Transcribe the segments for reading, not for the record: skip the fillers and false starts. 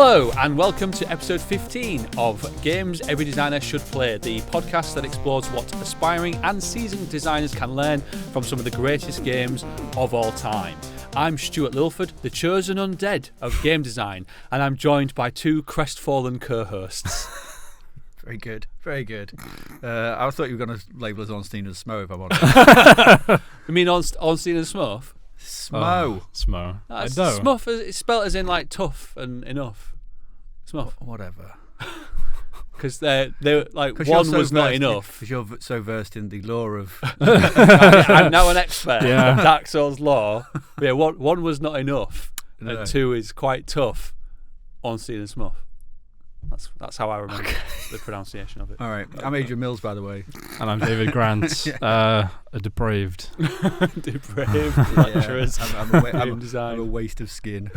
Hello and welcome to episode 15 of Games Every Designer Should Play, the podcast that explores what aspiring and seasoned designers can learn from some of the greatest games of all time. I'm Stuart Lilford, the chosen undead of game design, and I'm joined by two crestfallen co-hosts. Very good, very good. I thought you were going to label us Ornstein and Smough, if I'm honest. You mean Ornstein and Smough? Smough. Smough. Smough is spelt as in like tough and enough. Smough. Whatever. Because they're like one was not enough. Because you're so versed in the lore of. I'm now an expert. Yeah. Dark Souls lore. But yeah, one was not enough, and two is quite tough. Ornstein and Smough. That's how I remember the pronunciation of it. All right, I'm Adrian Mills, by the way, and I'm David Grant, a depraved lecturer. I'm a waste of skin.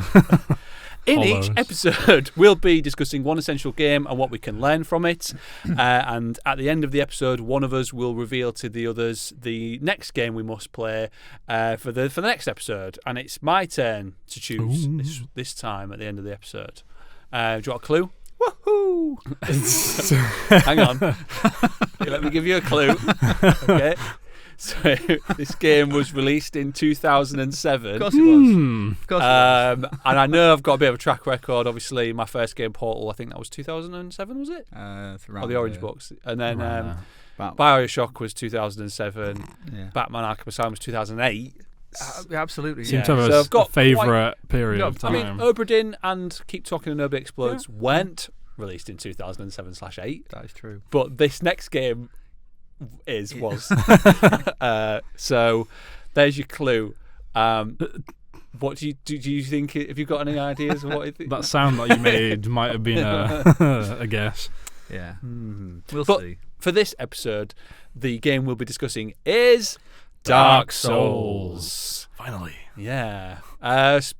In each episode, we'll be discussing one essential game and what we can learn from it. And at the end of the episode, one of us will reveal to the others the next game we must play for the next episode. And it's my turn to choose this time at the end of the episode. Do you want a clue? Woohoo! Hang on. Let me give you a clue. Okay. So this game was released in 2007. Of course it was. And I know I've got a bit of a track record. Obviously, my first game, Portal, I think that was 2007, was it? Or the Orange Box. And then Bioshock was 2007. Yeah. Batman Arkham Asylum was 2008. Absolutely. Seems to have so I've got a favourite period of time. I mean, Oberdin and Keep Talking and Nobody Explodes weren't released in 2007/8. That is true. But this next game was. So there's your clue. What do you think? Have you got any ideas of what that sound that you made might have been a guess. Yeah. We'll see. For this episode, the game we'll be discussing is Dark Souls. Finally. Yeah. It's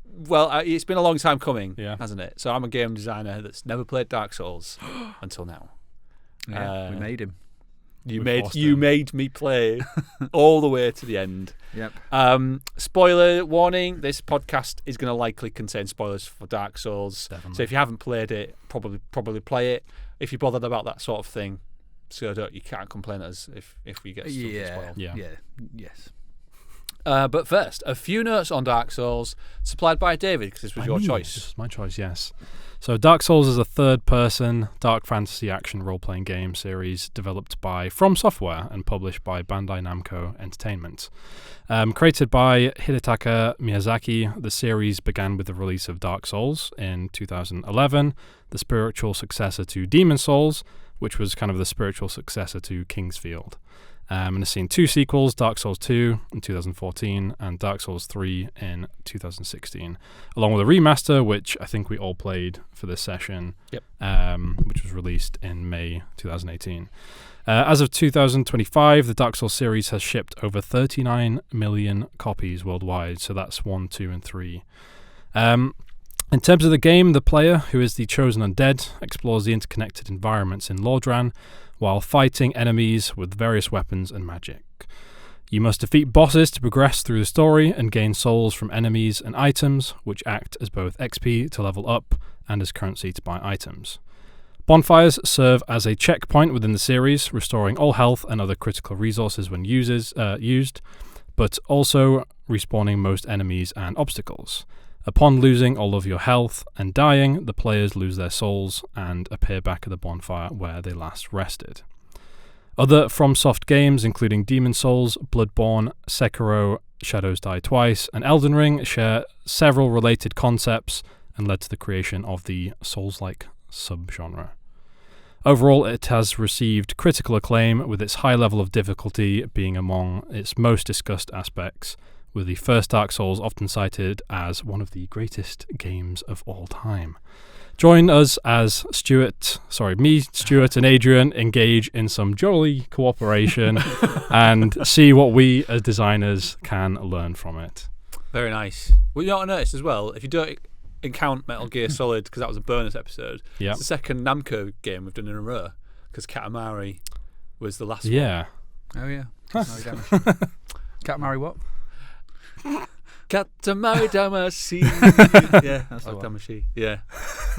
been a long time coming, hasn't it? So I'm a game designer that's never played Dark Souls until now. Yeah, we made him. You made me play all the way to the end. Yep. Spoiler warning: this podcast is going to likely contain spoilers for Dark Souls. Definitely. So if you haven't played it, probably play it. If you're bothered about that sort of thing, you can't complain at us if we get stuff spoiled. Yes. But first, a few notes on Dark Souls, supplied by David, because this was your choice. This was my choice, yes. So Dark Souls is a third-person dark fantasy action role-playing game series developed by FromSoftware and published by Bandai Namco Entertainment. Created by Hidetaka Miyazaki, the series began with the release of Dark Souls in 2011, the spiritual successor to Demon Souls, which was kind of the spiritual successor to Kingsfield. And has seen two sequels, Dark Souls 2 in 2014 and Dark Souls 3 in 2016, along with a remaster, which I think we all played for this session, which was released in May 2018. As of 2025, the Dark Souls series has shipped over 39 million copies worldwide, so that's 1, 2, and 3. In terms of the game, the player, who is the chosen undead, explores the interconnected environments in Lordran while fighting enemies with various weapons and magic. You must defeat bosses to progress through the story and gain souls from enemies and items, which act as both XP to level up and as currency to buy items. Bonfires serve as a checkpoint within the series, restoring all health and other critical resources when used, but also respawning most enemies and obstacles. Upon losing all of your health and dying, the players lose their souls and appear back at the bonfire where they last rested. Other FromSoft games, including Demon Souls, Bloodborne, Sekiro, Shadows Die Twice, and Elden Ring, share several related concepts and led to the creation of the Souls-like subgenre. Overall, it has received critical acclaim, with its high level of difficulty being among its most discussed aspects, with the first Dark Souls often cited as one of the greatest games of all time. Join us as Stuart and Adrian engage in some jolly cooperation and see what we as designers can learn from it. Very nice. Well, you know what I noticed as well? If you don't count Metal Gear Solid, because that was a bonus episode, it's the second Namco game we've done in a row, because Katamari was the last one. Oh, yeah. Katamari what? Katamari-damacy. Yeah, that's like Damacy. Yeah.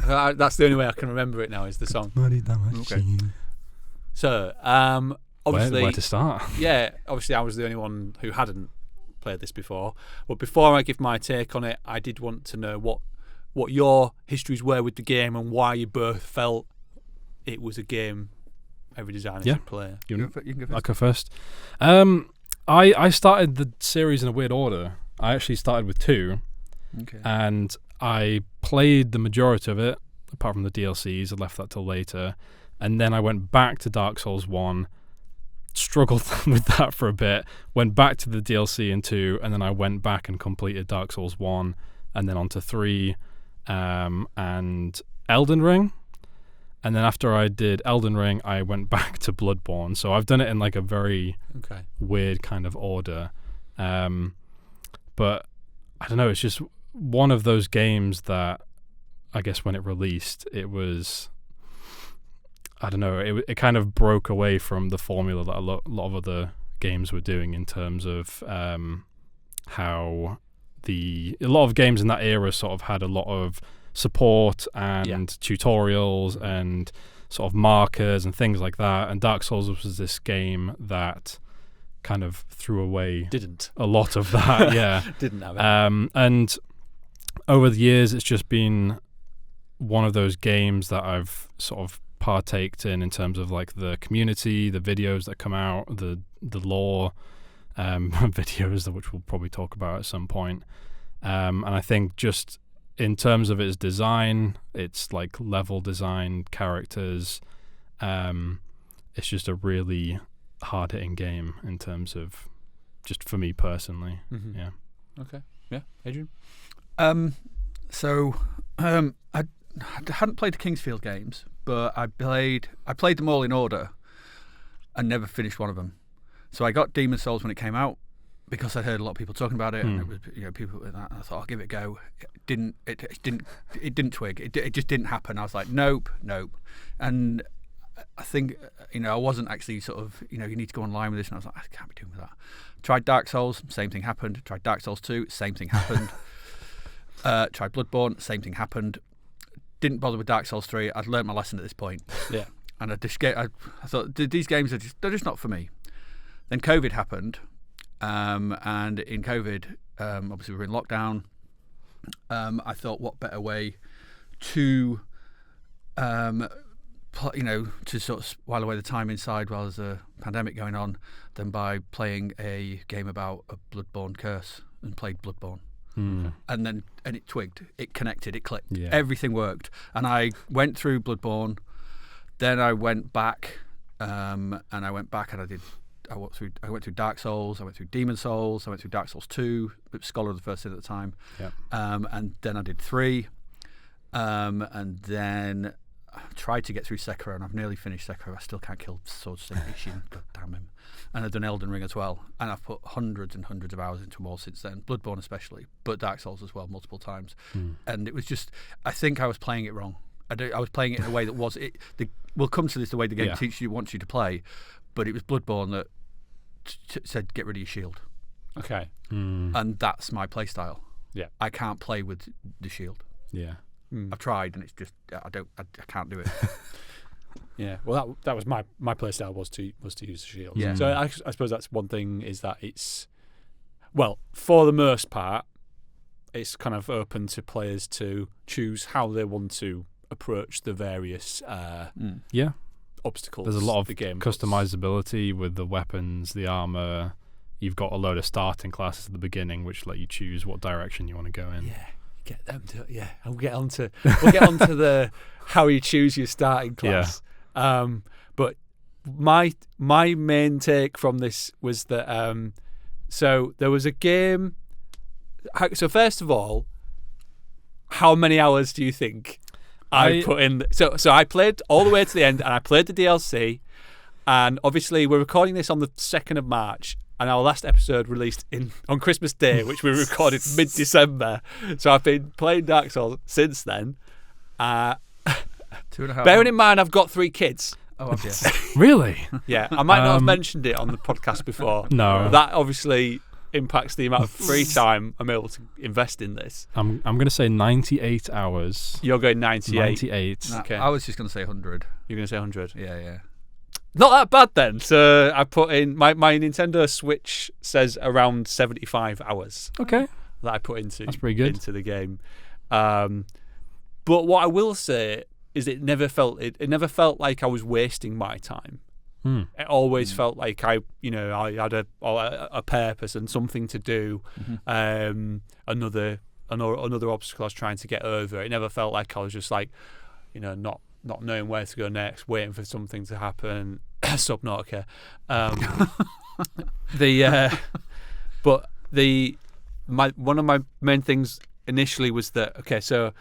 That's the only way I can remember it now is the song. Okay. So, obviously... Where to start? Yeah, obviously I was the only one who hadn't played this before. But before I give my take on it, I did want to know what your histories were with the game and why you both felt it was a game every designer should play. You can go first. I'll go first. I started the series in a weird order. I actually started with 2, and I played the majority of it, apart from the DLCs. I left that till later, and then I went back to Dark Souls 1, struggled with that for a bit, went back to the DLC in 2, and then I went back and completed Dark Souls 1, and then on to 3, and Elden Ring. And then after I did Elden Ring, I went back to Bloodborne. So I've done it in like a very weird kind of order. But I don't know, it's just one of those games that I guess when it released, it was, I don't know, it kind of broke away from the formula that a lot of other games were doing in terms of how a lot of games in that era sort of had a lot of support and tutorials and sort of markers and things like that, and Dark Souls was this game that kind of threw away a lot of that. Didn't have it. And over the years it's just been one of those games that I've sort of partaked in terms of like the community, the videos that come out, the lore videos, which we'll probably talk about at some point, and I think just in terms of its design, its like level design, characters, it's just a really hard-hitting game in terms of just for me personally. Mm-hmm. Yeah. Okay. Yeah, Adrian. So I hadn't played the Kingsfield games, but I played them all in order and never finished one of them. So I got Demon Souls when it came out because I heard a lot of people talking about it, and it was people with that. And I thought I'll give it a go. It didn't twig. It just didn't happen. I was like, nope. And I think I wasn't actually sort of you need to go online with this, and I was like, I can't be doing with that. Tried Dark Souls, same thing happened. Tried Dark Souls 2, same thing happened. Tried Bloodborne, same thing happened. Didn't bother with Dark Souls 3. I'd learnt my lesson at this point. Yeah. And I thought these games they're just not for me. Then COVID happened, and in COVID, obviously we were in lockdown. I thought, what better way to, to sort of while away the time inside while there's a pandemic going on, than by playing a game about a Bloodborne curse, and played Bloodborne. And it twigged, it connected, it clicked, everything worked, and I went through Bloodborne. Then I went back, and I went through Dark Souls, I went through Demon Souls, I went through Dark Souls 2, Scholar of the First Sin at the time, and then I did 3, and then I tried to get through Sekiro, and I've nearly finished Sekiro. I still can't kill Sword Snake Ishin, god damn him. And I've done Elden Ring as well, and I've put hundreds and hundreds of hours into them all since then, Bloodborne especially, but Dark Souls as well, multiple times. And it was just, I think I was playing it wrong. I was playing it in a way that was we'll come to this, the way the game wants you to play, but it was Bloodborne that said get rid of your shield. Okay. And that's my play style. Yeah. I can't play with the shield. Yeah. I've tried, and it's just I can't do it. Yeah. Well, that was my play style was to use the shield. Yeah. So I suppose that's one thing, is that it's, well, for the most part, it's kind of open to players to choose how they want to approach the various obstacles. There's a lot of the game customizability with the weapons, the armor. You've got a load of starting classes at the beginning which let you choose what direction you want to go in. Yeah, get them to and we'll get on to the how you choose your starting class. But my main take from this was that so there was a game. So first of all, how many hours do you think I put in? So I played all the way to the end, and I played the DLC, and obviously we're recording this on the 2nd of March, and our last episode released on Christmas Day, which we recorded mid-December. So I've been playing Dark Souls since then. 2.5 Bearing in mind I've got 3 kids. Oh, obviously. Really? Yeah, I might not have mentioned it on the podcast before. No. That obviously impacts the amount of free time I'm able to invest in this. I'm going to say 98 hours. You're going 98. 98. Nah, Okay. I was just going to say 100. You're going to say 100. Yeah. Not that bad then. So I put in my Nintendo Switch says around 75 hours. Okay. That I put into. That's pretty good. Into the game. But what I will say is it never felt like I was wasting my time. It always felt like I had a purpose and something to do. Another obstacle I was trying to get over. It never felt like I was just like, not knowing where to go next, waiting for something to happen. Subnautica. One of my main things initially was that so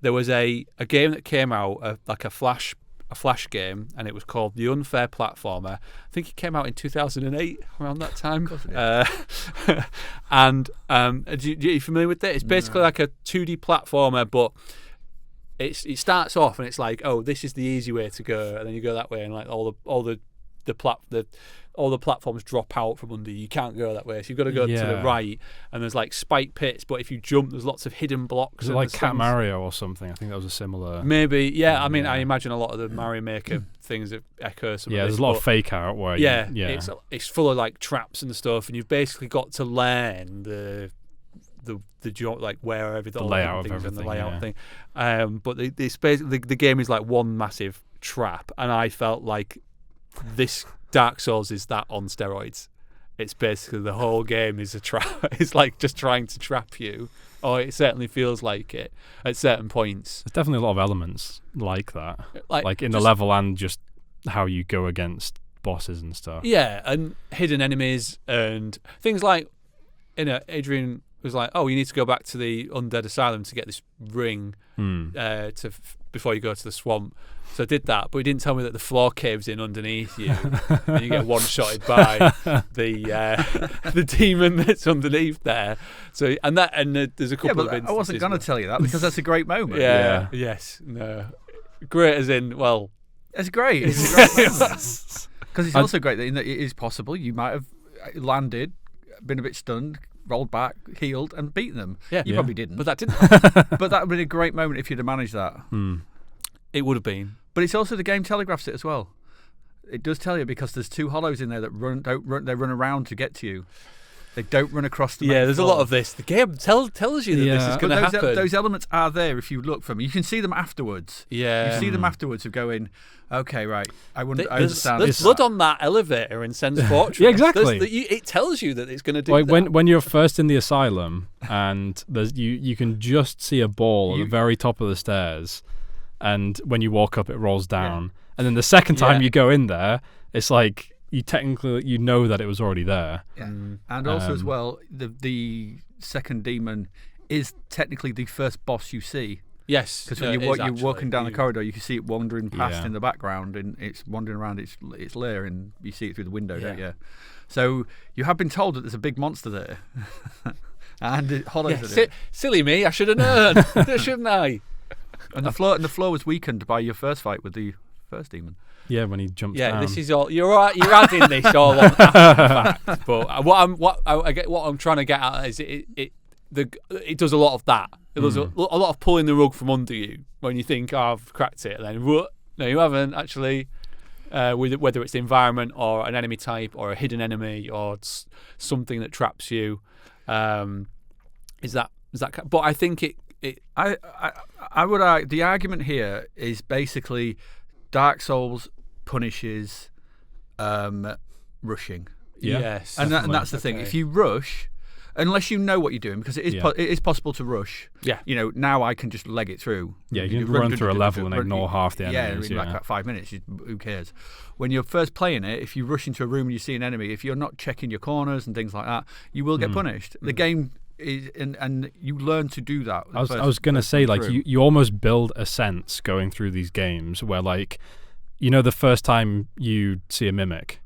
there was a game that came out like a flash game, and it was called The Unfair Platformer. I think it came out in 2008, around that time. And are you familiar with it? It's basically like a 2D platformer, but it starts off and it's like, oh, this is the easy way to go, and then you go that way, and like all the platforms drop out from under you. You can't go that way, so you've got to go to the right, and there's like spike pits, but if you jump there's lots of hidden blocks. Is it like Cat Mario or something? I think that was a similar... Maybe, I mean, I imagine a lot of the Mario Maker things that echo some of this. There's a lot of fake out where it's full of like traps and stuff, and you've basically got to learn the like where everything, the layout of everything, and the layout thing. But the game is like one massive trap, and I felt like this Dark Souls is that on steroids. It's basically the whole game is a trap. It's like just trying to trap you, or it certainly feels like it at certain points. There's definitely a lot of elements like that, like in the level and just how you go against bosses and stuff. Yeah, and hidden enemies and things like, Adrian was like, oh, you need to go back to the Undead Asylum to get this ring before you go to the swamp. So I did that, but he didn't tell me that the floor caves in underneath you, and you get one-shotted by the demon that's underneath there. So there's a couple of instances. I wasn't going to tell you that because that's a great moment. Yeah. Yes. No. Great as in, well. It's great. It's a great moment. Because it's also great that it is possible you might have landed, been a bit stunned, rolled back, healed, and beaten them. Yeah. You probably didn't. But that didn't happen. But that would have been a great moment if you'd have managed that. It would have been. But it's also the game telegraphs it as well. It does tell you because there's two hollows in there that they run around to get to you. They don't run across the there's a lot of this. The game tells you that this is going to happen. Those elements are there if you look for them. You can see them afterwards. Yeah. You see them afterwards of going, okay, right, I understand. There's blood on that elevator in Sen's Fortress. Yeah, exactly. It tells you that it's going to do like that. When you're first in the asylum and you can just see a ball at the very top of the stairs, and when you walk up it rolls down. And then the second time you go in there, it's like you know that it was already there. Yeah. And also as well, the second demon is technically the first boss you see. Yes, because when you're walking down the corridor, you can see it wandering past in the background, and it's wandering around its lair, and you see it through the window, don't you? So you have been told that there's a big monster there, and it hollows it. Silly me! I should have known, shouldn't I? And the floor was weakened by your first fight with the first demon. Yeah, when he jumps down. Yeah, this is all. You're right. You're adding this all on after the fact. But what I'm trying to get at is it does a lot of that. It does a lot of pulling the rug from under you when you think, oh, I've cracked it, and then no, you haven't actually. Whether it's the environment or an enemy type or a hidden enemy or something that traps you, is that? But I think I would argue the argument here is basically Dark Souls punishes rushing. Yeah. Yes, and that's the thing. If you rush, unless you know what you're doing, because it is possible to rush. Yeah. Now I can just leg it through. Yeah, you can run through a level and ignore half the enemies. Yeah, in like 5 minutes. Who cares? When you're first playing it, if you rush into a room and you see an enemy, if you're not checking your corners and things like that, you will get punished. The game is, and you learn to do that. I was going to say, like, you almost build a sense going through these games where, like, the first time you see a mimic,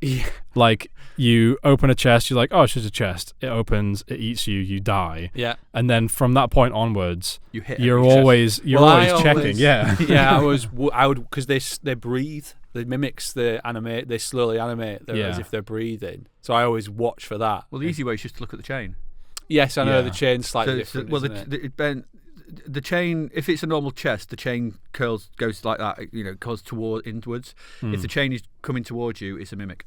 Yeah. Like, you open a chest, you're like, oh, it's just a chest. It opens, it eats you, you die. Yeah. And then from that point onwards, You you're always checking. Yeah. Yeah, I would, because they breathe. They mimics they slowly animate as if they're breathing. So I always watch for that. Well, the easy way is just to look at the chain. Yes, I know the chain's slightly different. Well, the chain, if it's a normal chest, the chain goes like that, goes inwards. If the chain is coming towards you, it's a mimic.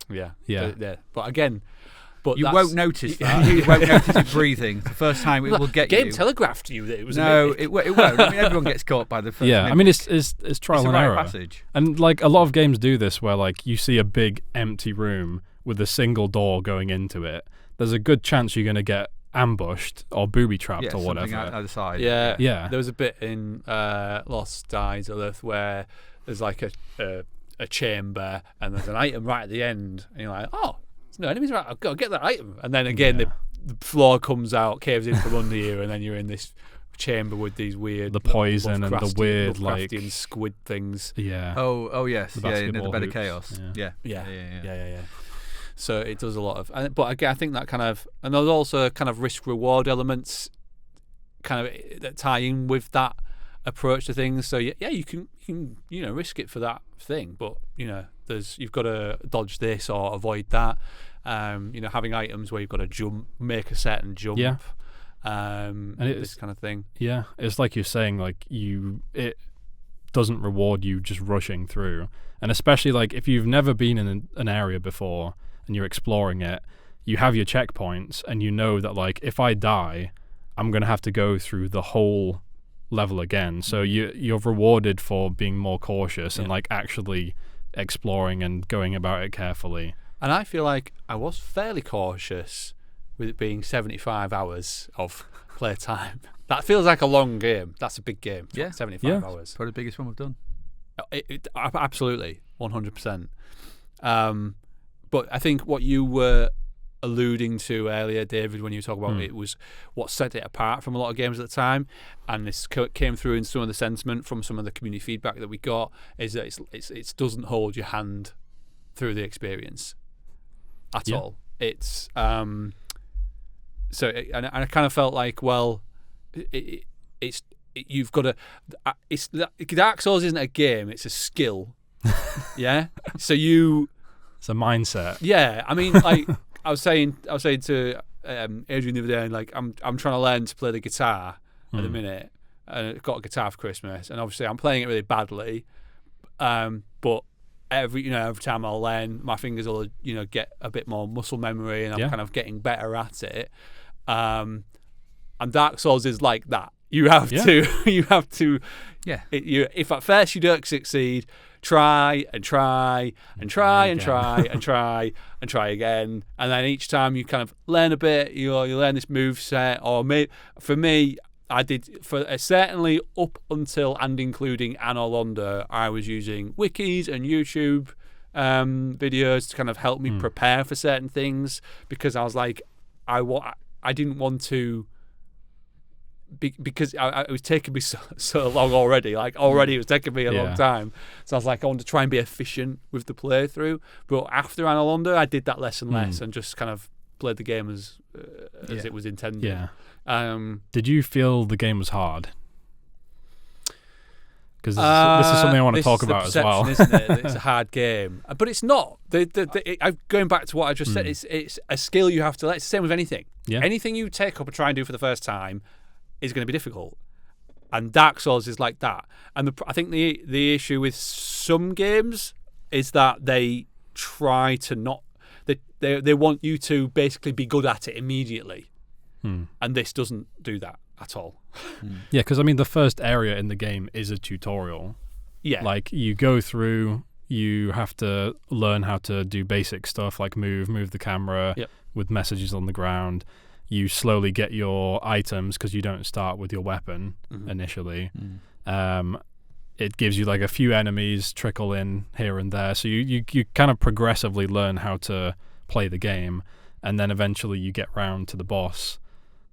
Yeah. But again, you won't notice that. You won't notice it breathing. The first time it will get you. Game telegraphed you that it was no, a mimic. it won't. I mean, everyone gets caught by the first mimic. I mean, it's trial and error. Passage. And like a lot of games do this where like you see a big empty room with a single door going into it. There's a good chance you're going to get ambushed or booby trapped or whatever. Either side. Yeah. There was a bit in Lost Eyes of Earth where there's like a chamber and there's an item right at the end, and you're like, oh, there's no enemies right, I've got to get that item, and then again the floor comes out, caves in from under you, and then you're in this chamber with these weird poison and the weird like squid things. Yeah. Oh yes. The in the bed of hoops. chaos. Yeah. So it does a lot of, but again, I think that kind of, and there's also kind of risk reward elements, kind of that tie in with that approach to things. So you can risk it for that thing, but you've got to dodge this or avoid that. Having items where you've got to jump, make a certain jump. Yeah. And this kind of thing. Yeah, it's like you're saying, like it doesn't reward you just rushing through, and especially like if you've never been in an area before and you're exploring it, you have your checkpoints, and you know that like if I die, I'm gonna have to go through the whole level again. So you're rewarded for being more cautious and like actually exploring and going about it carefully. And I feel like I was fairly cautious with it being 75 hours of playtime. That feels like a long game. That's a big game. 75 hours. Probably the biggest one we've done. Absolutely, 100%. But I think what you were alluding to earlier, David, when you talk about it, was what set it apart from a lot of games at the time, and this came through in some of the sentiment from some of the community feedback that we got, is that it doesn't hold your hand through the experience at all. It's and I kind of felt like, well, you've got to. Dark Souls isn't a game; it's a skill. Yeah. So it's a mindset. Yeah, I mean, like I was saying to Adrian the other day, like I'm trying to learn to play the guitar at the minute, and I got a guitar for Christmas, and obviously I'm playing it really badly, but every time I'll learn, my fingers will get a bit more muscle memory, and I'm kind of getting better at it. And Dark Souls is like that. You have to. Yeah. If at first you don't succeed, try and try and try and try and try and try again, and then each time you kind of learn a bit. You learn this move set, or for me, I did certainly up until and including Anno Londo, I was using wikis and YouTube videos to kind of help me prepare for certain things, because I was like, I didn't want to. Because it was taking me so long already. Like already it was taking me a long time. So I was like, I want to try and be efficient with the playthrough. But after Anno Londo, I did that less and less, and just kind of played the game as it was intended. Yeah. Did you feel the game was hard? Because this is something I want to talk about as well. Isn't it? It's a hard game, but it's not. Going back to what I just said, it's a skill you have to learn. It's the same with anything. Yeah. Anything you take up and try and do for the first time is going to be difficult, and Dark Souls is like that. And I think the issue with some games is that they try to not. They want you to basically be good at it immediately, and this doesn't do that at all. Yeah, because I mean, the first area in the game is a tutorial. Yeah, like you go through, you have to learn how to do basic stuff like move the camera with messages on the ground. You slowly get your items because you don't start with your weapon initially. It gives you like a few enemies trickle in here and there, so you kind of progressively learn how to play the game, and then eventually you get round to the boss.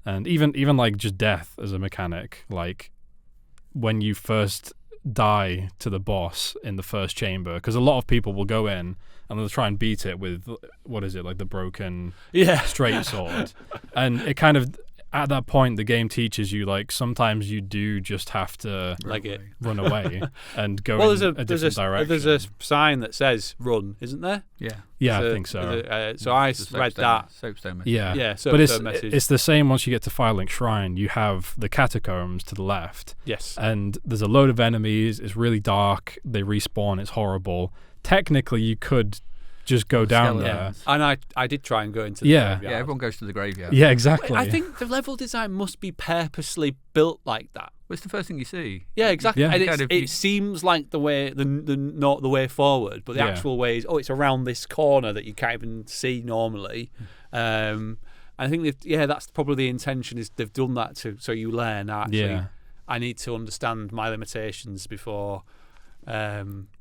And even like just death as a mechanic, like when you first die to the boss in the first chamber, because a lot of people will go in and they'll try and beat it with, what is it, like the broken straight sword. And it kind of, at that point, the game teaches you, like, sometimes you do just have to run away and go in a different direction. There's a sign that says run, isn't there? Yeah, I think so. So I read that. Soapstone message. Yeah, but it's the same once you get to Firelink Shrine. You have the catacombs to the left. Yes. And there's a load of enemies. It's really dark. They respawn. It's horrible. Technically, you could just go down there. And I did try and go into the graveyard. Yeah, everyone goes to the graveyard. Yeah, exactly. I think the level design must be purposely built like that. Well, it's the first thing you see. Yeah, exactly. Yeah. And it seems like the way not the way forward, but the actual way is it's around this corner that you can't even see normally. I think that's probably the intention, is they've done that so you learn actually. I need to understand my limitations before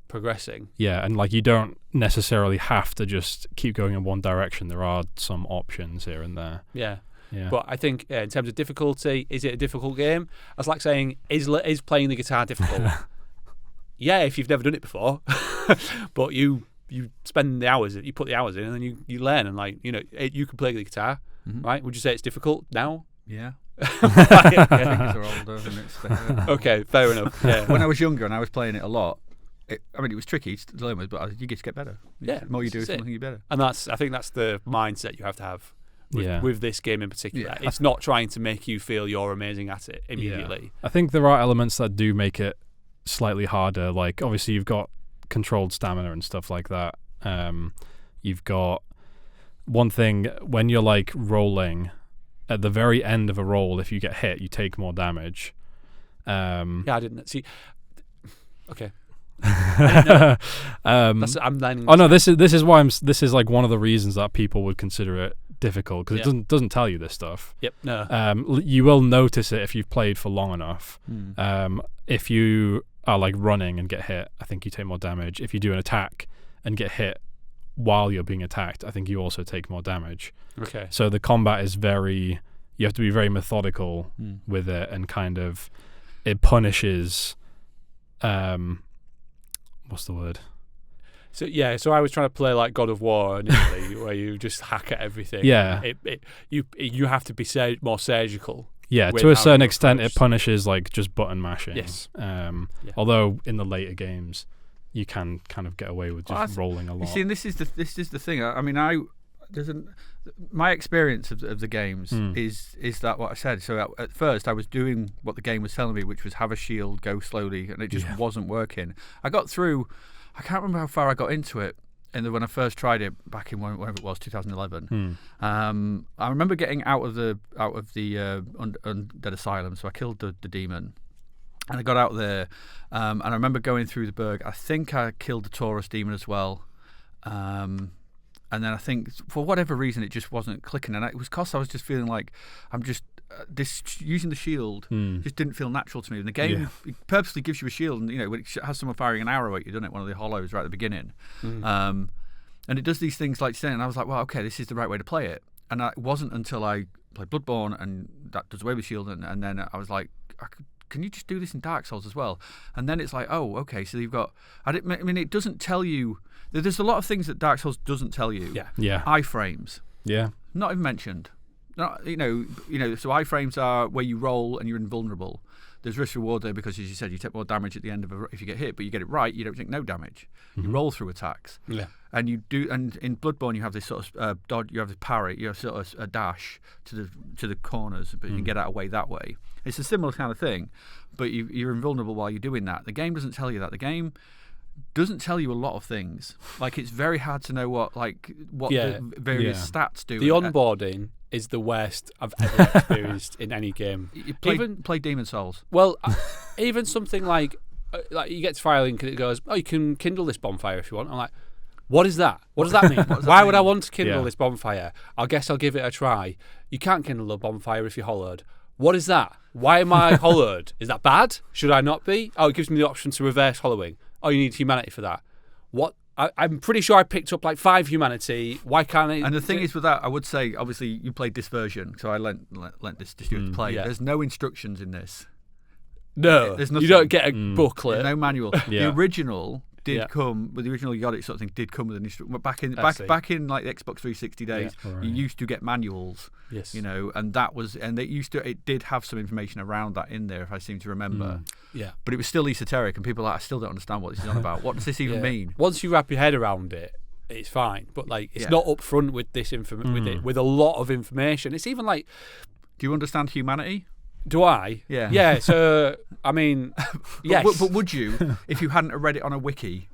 progressing. Yeah, and like you don't necessarily have to just keep going in one direction. There are some options here and there. Yeah. But I think in terms of difficulty, is it a difficult game? That's like saying, is playing the guitar difficult? Yeah, if you've never done it before. But you spend the hours, you put the hours in, and then you learn, and you can play the guitar, right? Would you say it's difficult now? Yeah. Things are older and it's okay, fair enough. Yeah. When I was younger and I was playing it a lot, it was tricky to learn with, but you get better. Yeah, the more you do something, you better. And I think that's the mindset you have to have with this game in particular. Yeah. It's not trying to make you feel you're amazing at it immediately. Yeah. I think there are elements that do make it slightly harder. Like, obviously, you've got controlled stamina and stuff like that. You've got one thing, when you're like rolling, at the very end of a roll, if you get hit, you take more damage. I didn't see. Okay. I'm learning. Oh no, this is why this is like one of the reasons that people would consider it difficult, because it doesn't tell you this stuff. Yep. No. You will notice it if you've played for long enough. If you are like running and get hit, I think you take more damage. If you do an attack and get hit while you're being attacked, I think you also take more damage. Okay. So the combat is you have to be very methodical with it, and kind of it punishes. What's the word? So I was trying to play like God of War initially, where you just hack at everything. Yeah. You have to be more surgical. Yeah, to a certain extent, it punishes like just button mashing. Yes. Although in the later games, you can kind of get away with just rolling a lot. You see, and this is the thing. I mean, my experience of the games is that what I said. So at first I was doing what the game was telling me, which was have a shield, go slowly, and it just wasn't working. I got through. I can't remember how far I got into it, when I first tried it back in whenever it was, 2011. I remember getting out of the Undead Asylum, so I killed the demon. And I got out there, and I remember going through the Berg. I think I killed the Taurus demon as well. And then I think, for whatever reason, it just wasn't clicking. And it was because I was just feeling like I'm just... using the shield just didn't feel natural to me. And the game purposely gives you a shield, and when it has someone firing an arrow at you, doesn't it? One of the hollows right at the beginning. And it does these things like saying, and I was like, well, okay, this is the right way to play it. And it wasn't until I played Bloodborne, and that does away with shield, and then I was like, can you just do this in Dark Souls as well? And then it's like, oh, okay, so you've got... it doesn't tell you... There's a lot of things that Dark Souls doesn't tell you. Yeah. Iframes. Yeah. Not even mentioned. So iframes are where you roll and you're invulnerable. There's risk reward there because, as you said, you take more damage at the end of if you get hit, but you get it right, you don't take no damage. You roll through attacks. Yeah. And you do, and in Bloodborne you have this sort of dodge, you have this parry, you have sort of a dash to the corners, but you can get out of the way that way. It's a similar kind of thing, but you're invulnerable while you're doing that. The game doesn't tell you that. The game doesn't tell you a lot of things. Like, it's very hard to know what the various stats do. The onboarding is the worst I've ever experienced in any game. You play Demon Souls. Well, even something like you get to Firelink and it goes, oh, you can kindle this bonfire if you want. I'm like, what is that? What does that mean? Why would I want to kindle this bonfire? I guess I'll give it a try. You can't kindle a bonfire if you're hollowed. What is that? Why am I hollowed? Is that bad? Should I not be? Oh, it gives me the option to reverse hollowing. Oh, you need humanity for that. What? I'm pretty sure I picked up like 5 humanity. Why can't I? And the thing is with that, I would say, obviously, you played this version, so I lent this to Stuart to play. Yeah. There's no instructions in this. No, there's you nothing. don't get a booklet. There's no manual. Yeah. The original Yeah. come with the original you got it sort of thing did come with an instruction. Back in I see. back in like the Xbox 360 days, Yeah. Right. you used to get manuals. Yes. You know, and it did have some information around that in there, if I seem to remember. Yeah. But it was still esoteric, and people were like, I still don't understand what this is on about. What does this even mean? Once you wrap your head around it, it's fine. But like, it's not upfront with this with a lot of information. It's even like, Do you understand humanity? do I? Yeah. Yeah. So I mean, yes. But would you, if you hadn't read it on a wiki?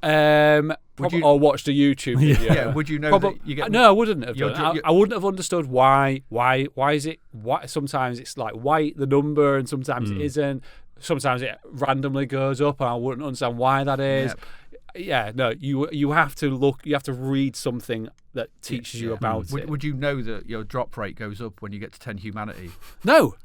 Or watched a YouTube video. Yeah. Would you know that you get? No, I wouldn't have You're- done. you're- I wouldn't have understood why is it? Why sometimes it's like white the number, and sometimes it isn't. Sometimes it randomly goes up, and I wouldn't understand why that is. Yep. Yeah, no, you have to look. You have to read something that teaches you about it. Would you know that your drop rate goes up when you get to 10 humanity? No,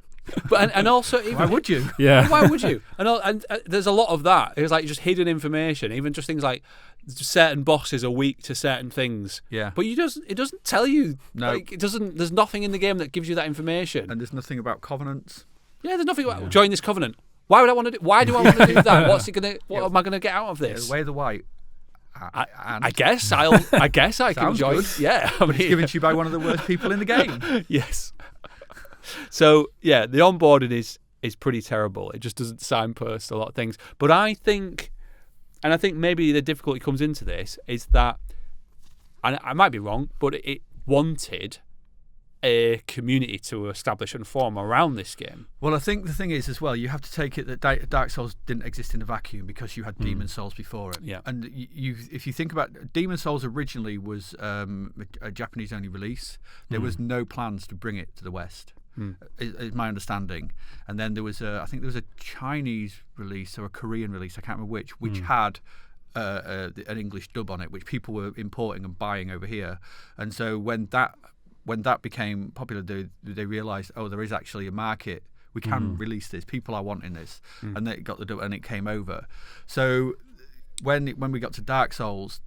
but and also even Why would you? Yeah. why would you? And there's a lot of that. It's like just hidden information, even just things like certain bosses are weak to certain things. Yeah. But it doesn't tell you. No. Like, it doesn't. There's nothing in the game that gives you that information. And there's nothing about covenants. Yeah, there's nothing about join this covenant. Why would I want to do? Why do I want to do that? What's it gonna? What am I gonna get out of this? Wear the white. I guess I guess I can Sounds join. good. Yeah, I mean, It's given to you by one of the worst people in the game. yes. So yeah, the onboarding is pretty terrible. It just doesn't signpost a lot of things. But I think maybe the difficulty comes into this is that, and I might be wrong, but it wanted a community to establish and form around this game. Well, I think the thing is as well, you have to take it that Dark Souls didn't exist in a vacuum because you had Demon Souls before it. Yeah. And if you think about Demon Souls originally was a Japanese-only release. There was no plans to bring it to the West. Is my understanding. And then there was I think there was a Chinese release or a Korean release, I can't remember which had an English dub on it, which people were importing and buying over here. And so when that became popular, they realised, oh, there is actually a market. We can release this. People are wanting this, and they got the dub, and it came over. So when we got to Dark Souls,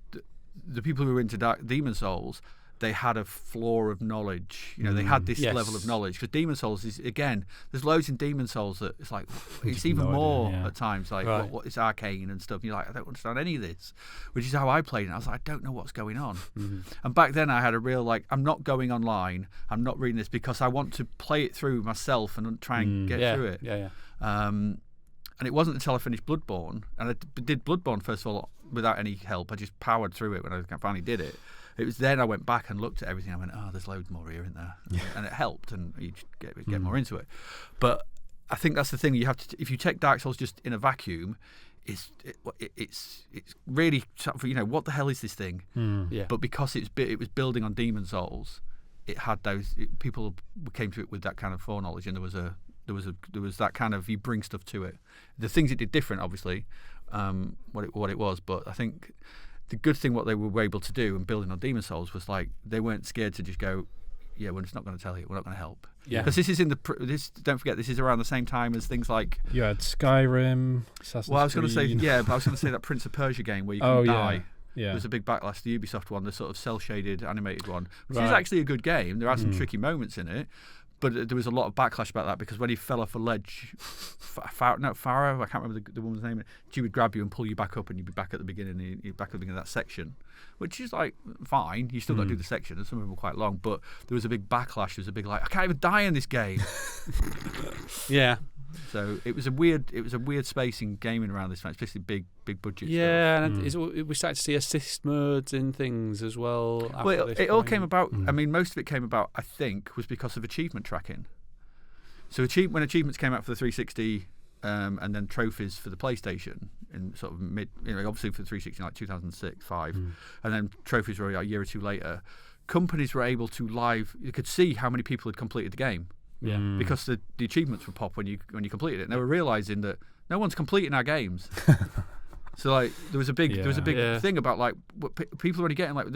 the people who were into Demon Souls, they had a floor of knowledge. You know, they had this level of knowledge, because Demon Souls is, again, there's loads in Demon Souls that it's like it's even more at times like what it's arcane and stuff. And you're like, I don't understand any of this, which is how I played it. And I was like, I don't know what's going on. And back then I had a real like, I'm not going online, I'm not reading this, because I want to play it through myself and try and get through it. And it wasn't until I finished Bloodborne, and I did Bloodborne first of all without any help. I just powered through it when I finally did it. It was then I went back and looked at everything. I went, oh, there's loads more here, isn't there? And it helped, and you get more into it. But I think that's the thing. You have to, if you take Dark Souls just in a vacuum, it's really, you know, what the hell is this thing? But because it was building on Demon Souls, it had people came to it with that kind of foreknowledge, and there was that kind of, you bring stuff to it. The things it did different, obviously, what it was. But I think the good thing what they were able to do and building on Demon Souls was like they weren't scared to just go, yeah, we're just not going to tell you, we're not going to help. Yeah, because this is don't forget, this is around the same time as things like you had Skyrim, Assassin's Creed. I was going to say that Prince of Persia game where you can die. Yeah. There was a big backlash, the Ubisoft one, the sort of cell-shaded animated one, which is actually a good game. There are some tricky moments in it, but there was a lot of backlash about that, because when he fell off a ledge, Farah, I can't remember the woman's name, she would grab you and pull you back up, and you'd be back at the beginning, of that section, which is like fine. You still got to do the section, and some of them were quite long, but there was a big backlash. There was a big like, I can't even die in this game. Yeah. So it was a weird space in gaming around this time, especially big budget. Yeah, stuff. and we started to see assist modes in things as well. Well, it all came about. I mean, most of it came about, I think, was because of achievement tracking. So when achievements came out for the 360, and then trophies for the PlayStation in sort of obviously for the 360 like 2006, 5, and then trophies were a year or two later. Companies were able to you could see how many people had completed the game. Yeah, because the achievements would pop when you completed it, and they were realizing that no one's completing our games. So like there was a big thing about like people are only getting like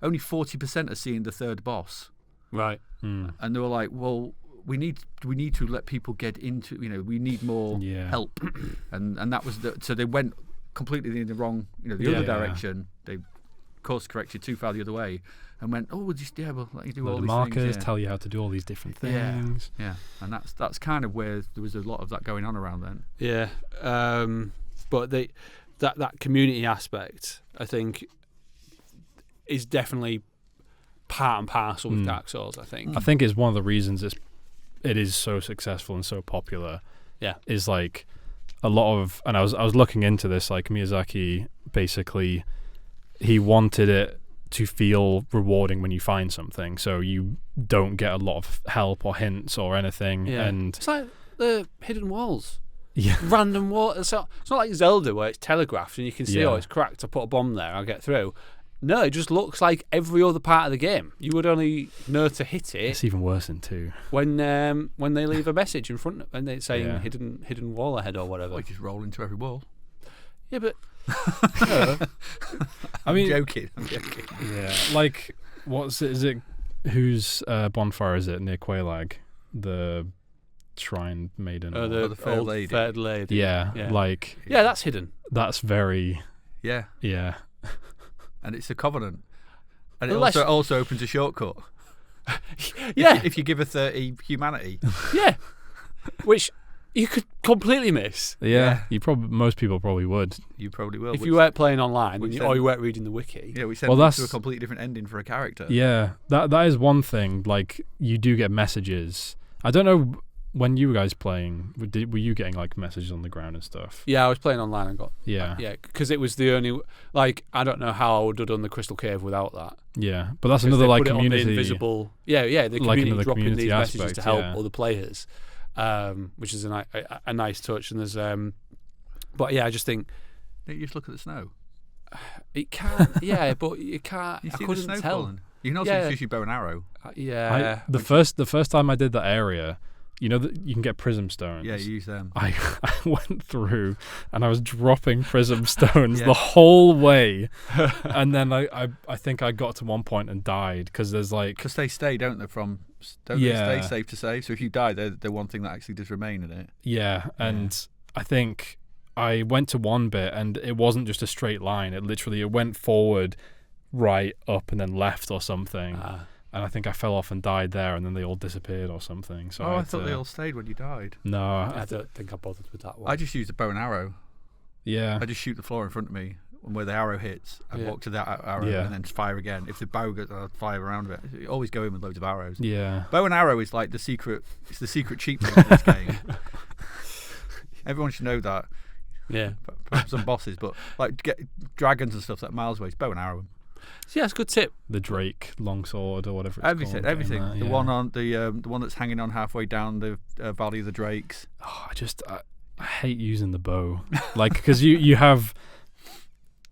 only 40% are seeing the third boss, right? And they were like, well, we need to let people get into, we need more help, and that was so they went completely in the wrong, the other direction. They course corrected too far the other way, and went, we'll let you do all the these markers things, tell you how to do all these different things. Yeah, and that's kind of where there was a lot of that going on around then. Yeah, but that community aspect, I think, is definitely part and parcel with Dark Souls. I think it's one of the reasons it is so successful and so popular. Yeah, is like a lot of, and I was looking into this, like Miyazaki basically, he wanted it to feel rewarding when you find something, so you don't get a lot of help or hints or anything. Yeah. And it's like the hidden walls. Yeah, random walls. It's not like Zelda where it's telegraphed and you can see, it's cracked, I put a bomb there, I'll get through. No, it just looks like every other part of the game. You would only know to hit it. It's even worse in 2. When they leave a message in front, and they're saying hidden wall ahead or whatever. Or you just roll into every wall. Yeah, but I'm joking. Yeah, like what's it? Is it whose bonfire is it near Quelaag? The shrine maiden. The fair lady. Fair lady. Yeah, that's hidden. That's very. Yeah. Yeah. And it's a covenant, and it also opens a shortcut. Yeah, if you give a 30 humanity. Yeah, which you could completely miss. Yeah. Most people probably would. You probably will. If you weren't playing online or you weren't reading the wiki. Yeah, we sent them to a completely different ending for a character. Yeah, that is one thing. Like, you do get messages. I don't know, when you guys playing, were you getting like messages on the ground and stuff? Yeah, I was playing online and got... Yeah. Yeah, because it was the only... Like, I don't know how I would have done the Crystal Cave without that. Yeah, but that's another like community... The invisible... Yeah, the community like dropping these aspect, messages to help other players, which is a nice touch. And there's... But yeah, I just think... Don't you just look at the snow? It can't... Yeah, but you can't... You I see couldn't the snow tell. falling. You can also use your bow and arrow. Yeah. The first time I did that area... You know that you can get prism stones. Yeah, you use them. I went through and I was dropping prism stones the whole way, and then I think I got to one point and died because there's like... Because they stay, don't they? They stay safe to save. So if you die, they're one thing that actually does remain in it. Yeah, and I think I went to one bit and it wasn't just a straight line. It went forward, right, up, and then left or something. And I think I fell off and died there, and then they all disappeared or something. So I thought they all stayed when you died. No, I don't think I bothered with that one. I just used a bow and arrow. Yeah. I just shoot the floor in front of me, and where the arrow hits, I walk to that arrow and then fire again. If the bow goes, I'll fire around it. You always go in with loads of arrows. Yeah. Bow and arrow is like the secret. It's the secret cheat mode in this game. Everyone should know that. Yeah. Perhaps some bosses, but like get dragons and stuff that miles away. It's bow and arrow. Yeah, it's a good tip. The Drake longsword or whatever it's called. Everything. The one on the one that's hanging on halfway down the Valley of the Drakes. Oh, I hate using the bow, like because you have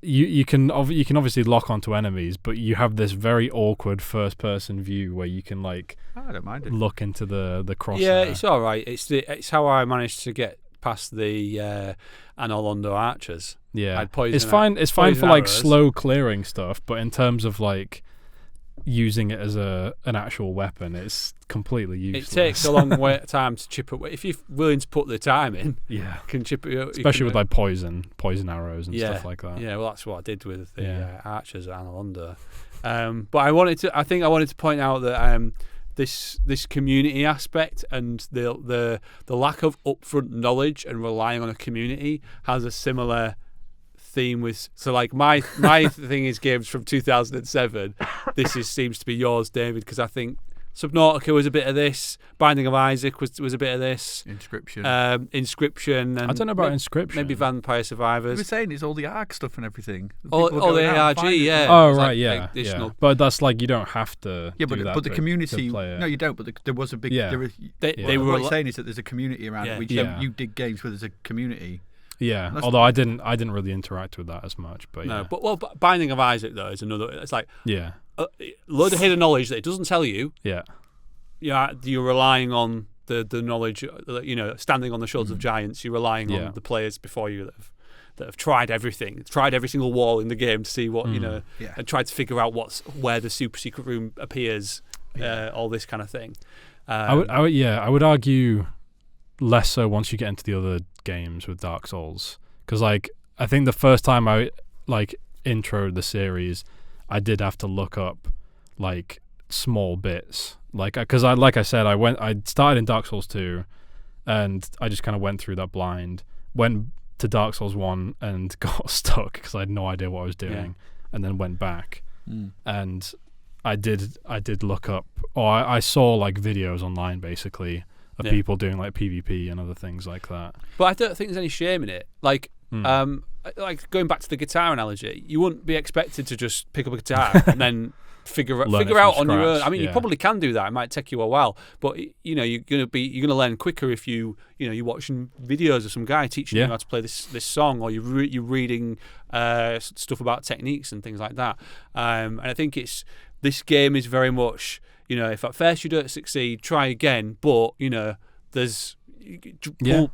you can obviously lock onto enemies, but you have this very awkward first person view where you can like I don't mind it. Look into the crosshair. Yeah, it's all right. It's how I managed to get past the Anolondo archers. Yeah, it's fine for like slow clearing stuff, but in terms of like using it as an actual weapon, it's completely useless. It takes a long time to chip away. If you're willing to put the time in, can chip it. Especially with like poison arrows and stuff like that. Yeah, well, that's what I did with the archers at Anolondo. But I wanted to point out that this community aspect and the lack of upfront knowledge and relying on a community has a similar theme with. So like my thing is games from 2007. This seems to be yours, David, because I think Subnautica was a bit of this. Binding of Isaac was a bit of this. Inscription. And I don't know about Inscription. Maybe Vampire Survivors. You were saying it's all the ARG stuff and everything. All the ARG, yeah. Oh right, yeah. But that's like you don't have to. Yeah, but the community. No, you don't. But there was a big. Yeah. What you're saying is that there's a community around it. You dig games where there's a community. Yeah, although I didn't really interact with that as much. But no, but Binding of Isaac though is another. It's like a load of hidden knowledge that it doesn't tell you. Yeah. You're relying on the knowledge. Standing on the shoulders of giants. You're relying on the players before you that have tried everything, tried every single wall in the game to see what and tried to figure out where the super secret room appears. All this kind of thing. I would argue less so once you get into the other games with Dark Souls, because like I think the first time I like introed the series, I did have to look up like small bits, like because I said I started in Dark Souls 2, and I just kind of went through that blind, went to Dark Souls 1 and got stuck because I had no idea what I was doing, and then went back, and I did look up, or I saw like videos online basically of people doing like PvP and other things like that. But I don't think there's any shame in it. Like going back to the guitar analogy, you wouldn't be expected to just pick up a guitar and then figure out on your own. I mean, you probably can do that. It might take you a while, but you're gonna learn quicker if you're watching videos of some guy teaching you how to play this song, or you're reading stuff about techniques and things like that. And I think this game is very much, if at first you don't succeed, try again. But there's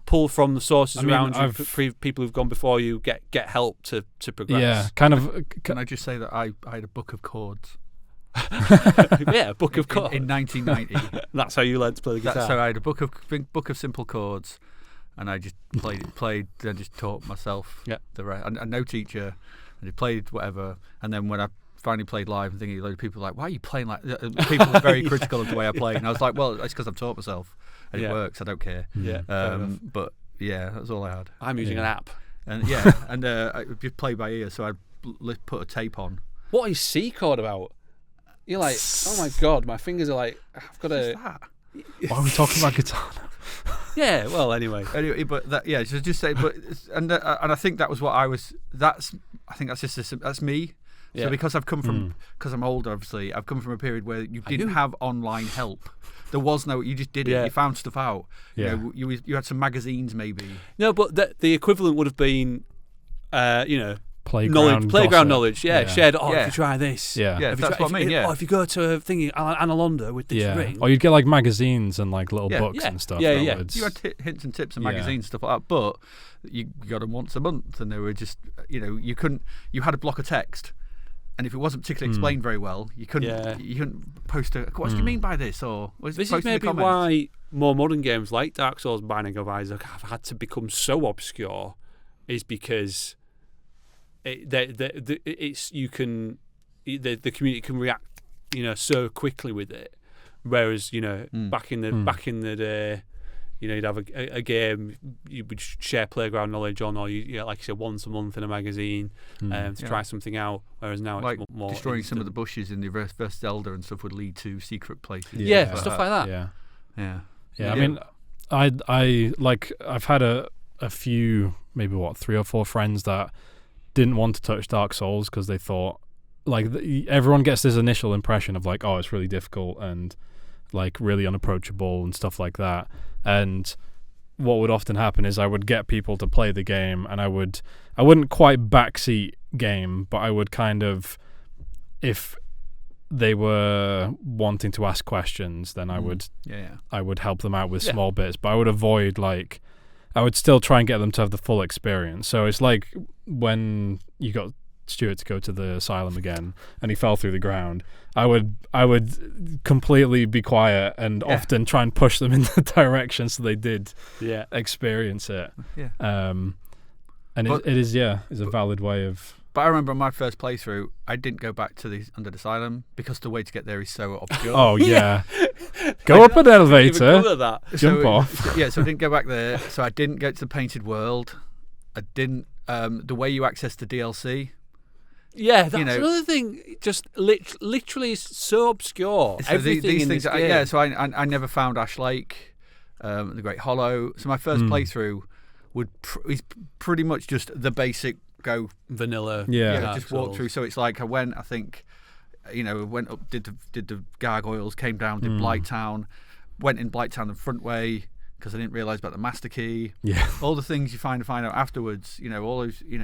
pull from the sources around you, people who've gone before you, get help to progress. Yeah, kind of. Can I just say that I had a book of chords? Yeah, a book of chords in 1990. That's how you learned to play the guitar. So I had a book of simple chords, and I just played, and just taught myself the rest. And no teacher, and I played whatever. And then when I finally played live, and thinking, a load of people were like, "Why are you playing like?" People were very critical of the way I played, and I was like, "Well, it's because I've taught myself, and it works. I don't care." Yeah. But that's all I had. I'm using an app, and I just play by ear. So I put a tape on. What is C chord about? You're like, oh my god, my fingers are like, I've got to. Why are we talking about guitar now? Yeah, well, anyway, but that, so just say, but and I think that was what I was. I think that's me. So because I've come from, because I'm older, obviously, I've come from a period where you didn't have online help. There was no, you just did it. You found stuff out. Yeah. You had some magazines maybe. No, but the equivalent would have been, playground knowledge, shared. If you try this, that's what I mean. If you go to a thingy, Analonda with this ring, or you'd get like magazines and like little books and stuff. Yeah. You had hints and tips and magazines, stuff like that, but you got them once a month, and they were just, you couldn't. You had a block of text, and if it wasn't particularly explained very well, you couldn't post a. What do you mean by this? Or this is maybe why more modern games like Dark Souls, Binding of Isaac have had to become so obscure, is because the community can react, so quickly with it. Whereas, back in the day, you'd have a game you would share playground knowledge on, or like you said, once a month in a magazine to try something out. Whereas now like it's more destroying instant. some of the bushes in the first Zelda and stuff would lead to secret places. Stuff like that. Yeah. I mean, I've had a few, maybe 3 or 4 friends that didn't want to touch Dark Souls because they thought, like, everyone gets this initial impression of like, oh, it's really difficult and like really unapproachable and stuff like that. And what would often happen is I would get people to play the game, and I wouldn't quite backseat game, but I would kind of, if they were wanting to ask questions, then I would help them out with small bits, but I would avoid, like, I would still try and get them to have the full experience. So it's like when you got Stuart to go to the asylum again and he fell through the ground, I would completely be quiet and often try and push them in the direction so they did experience it. And it is a valid way of. But I remember on my first playthrough, I didn't go back to the under the asylum because the way to get there is so obscure. Oh yeah, go up an elevator, jump off. So I didn't go back there. So I didn't go to the painted world. I didn't. The way you access the DLC. Yeah, that's another thing. Just literally is so obscure. So Everything in this game. So I never found Ash Lake, the Great Hollow. So my first playthrough is pretty much just the basic go vanilla. Just walk through. So it's like I went. I think, went up, did the gargoyles, came down, did Blighttown, went in Blighttown the front way. Because I didn't realise about the master key. Yeah. All the things you find out afterwards, all those, you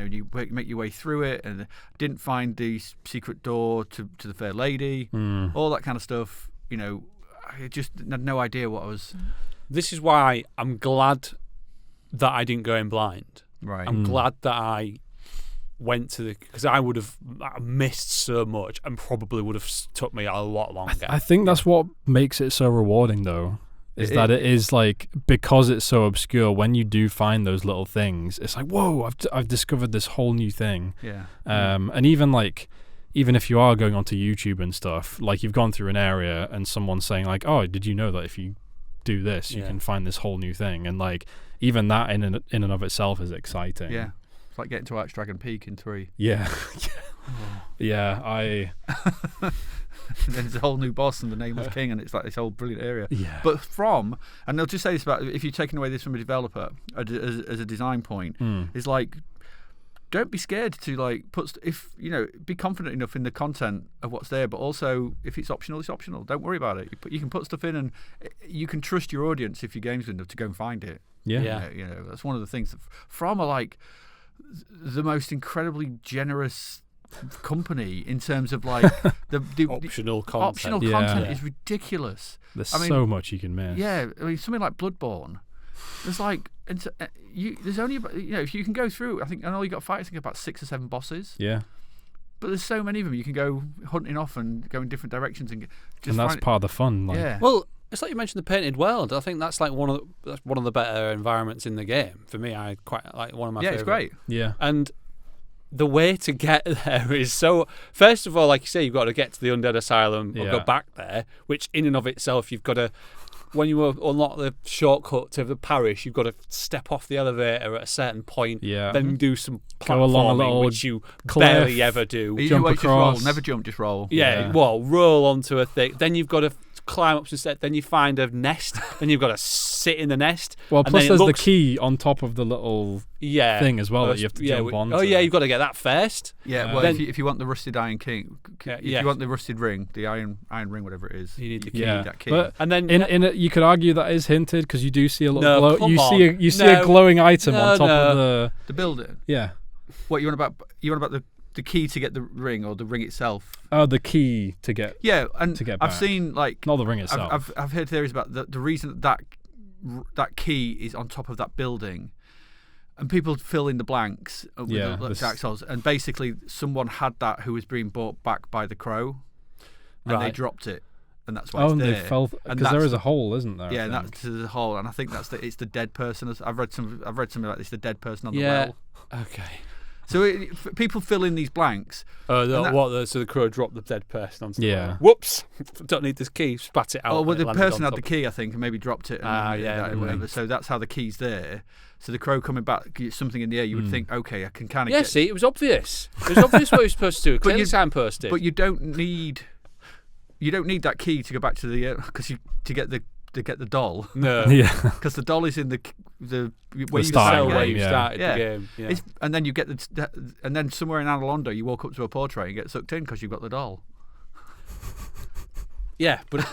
make your way through it, and didn't find the secret door to the Fair Lady, all that kind of stuff. I just had no idea what I was. This is why I'm glad that I didn't go in blind. Right. I'm glad that I went to because I would have missed so much and probably would have took me a lot longer. I think that's what makes it so rewarding, though. Is that it is like, because it's so obscure, when you do find those little things, it's like, whoa, I've discovered this whole new thing. Yeah. And even like even if you are going onto YouTube and stuff, like you've gone through an area and someone's saying like, oh, did you know that if you do this, you can find this whole new thing? And like even that in and of itself is exciting. Yeah, it's like getting to Archdragon Peak in 3. Yeah. Yeah, and then there's a whole new boss and the Nameless King, and it's like this whole brilliant area. Yeah. But and they'll just say this about, if you're taking away this from a developer as a design point, is like, don't be scared to like be confident enough in the content of what's there, but also if it's optional, it's optional. Don't worry about it. You can put stuff in, and you can trust your audience if your game's good enough to go and find it. Yeah. You know, that's one of the things that From are like the most incredibly generous company in terms of like the optional content. Optional content is ridiculous. There's so much you can miss. Yeah, I mean something like Bloodborne. There's like there's only about, if you can go through, I know you got to fight, I think about 6 or 7 bosses. Yeah. But there's so many of them you can go hunting off and go in different directions and that's part of the fun. Like. Yeah. Well, it's like you mentioned the painted world. I think that's like one of the better environments in the game. For me, I quite like one of my. Yeah, favorite. it's great. Yeah. And the way to get there is so. First of all, like you say, you've got to get to the Undead Asylum or go back there, which in and of itself, you've got to. When you unlock the shortcut to the parish, you've got to step off the elevator at a certain point. Yeah. Then do some go along a little which you cliff, barely ever do. Jump across. Just roll. Never jump, just roll. Yeah. Well, roll onto a thing. Then you've got to climb up to set. Then you find a nest. Then you've got to sit in the nest. Well, plus there's the key on top of the little thing as well that you have to jump on. Oh yeah, you've got to get that first. Yeah. Well, if you want the rusted iron king, if you want the rusted ring, the iron ring, whatever it is, you need the key. That key. But and then in it, you could argue that is hinted because you do see a little glow. You see a glowing item on top of the building. Yeah. What you want about the key to get the ring, or the ring itself? Oh, the key to get. Yeah, and to get back. I've seen like not the ring itself. I've heard theories about the reason that key is on top of that building, and people fill in the blanks with Dark Souls, and basically someone had that who was being brought back by the crow, and they dropped it, and that's why it's there. They fell because there is a hole, isn't there? Yeah, that's the hole, and I think it's the dead person. I've read something like this. The dead person on the well. Okay. So people fill in these blanks. So the crow dropped the dead person onto the well. Yeah. Whoops! Don't need this key. Spat it out. Oh, well, the person had the key, I think, and maybe dropped it. Whatever. So that's how the key's there. So the crow coming back, something in the air, you would think, okay, I can kind of. Yeah, see, it was obvious. It was obvious what he was supposed to do. Clearly signposted. But you don't need that key to go back to the to get the doll. No. Yeah. Because the doll is in the where you started the game. Yeah. And then you get and then somewhere in Analondo you walk up to a portrait and get sucked in because you've got the doll. Yeah, but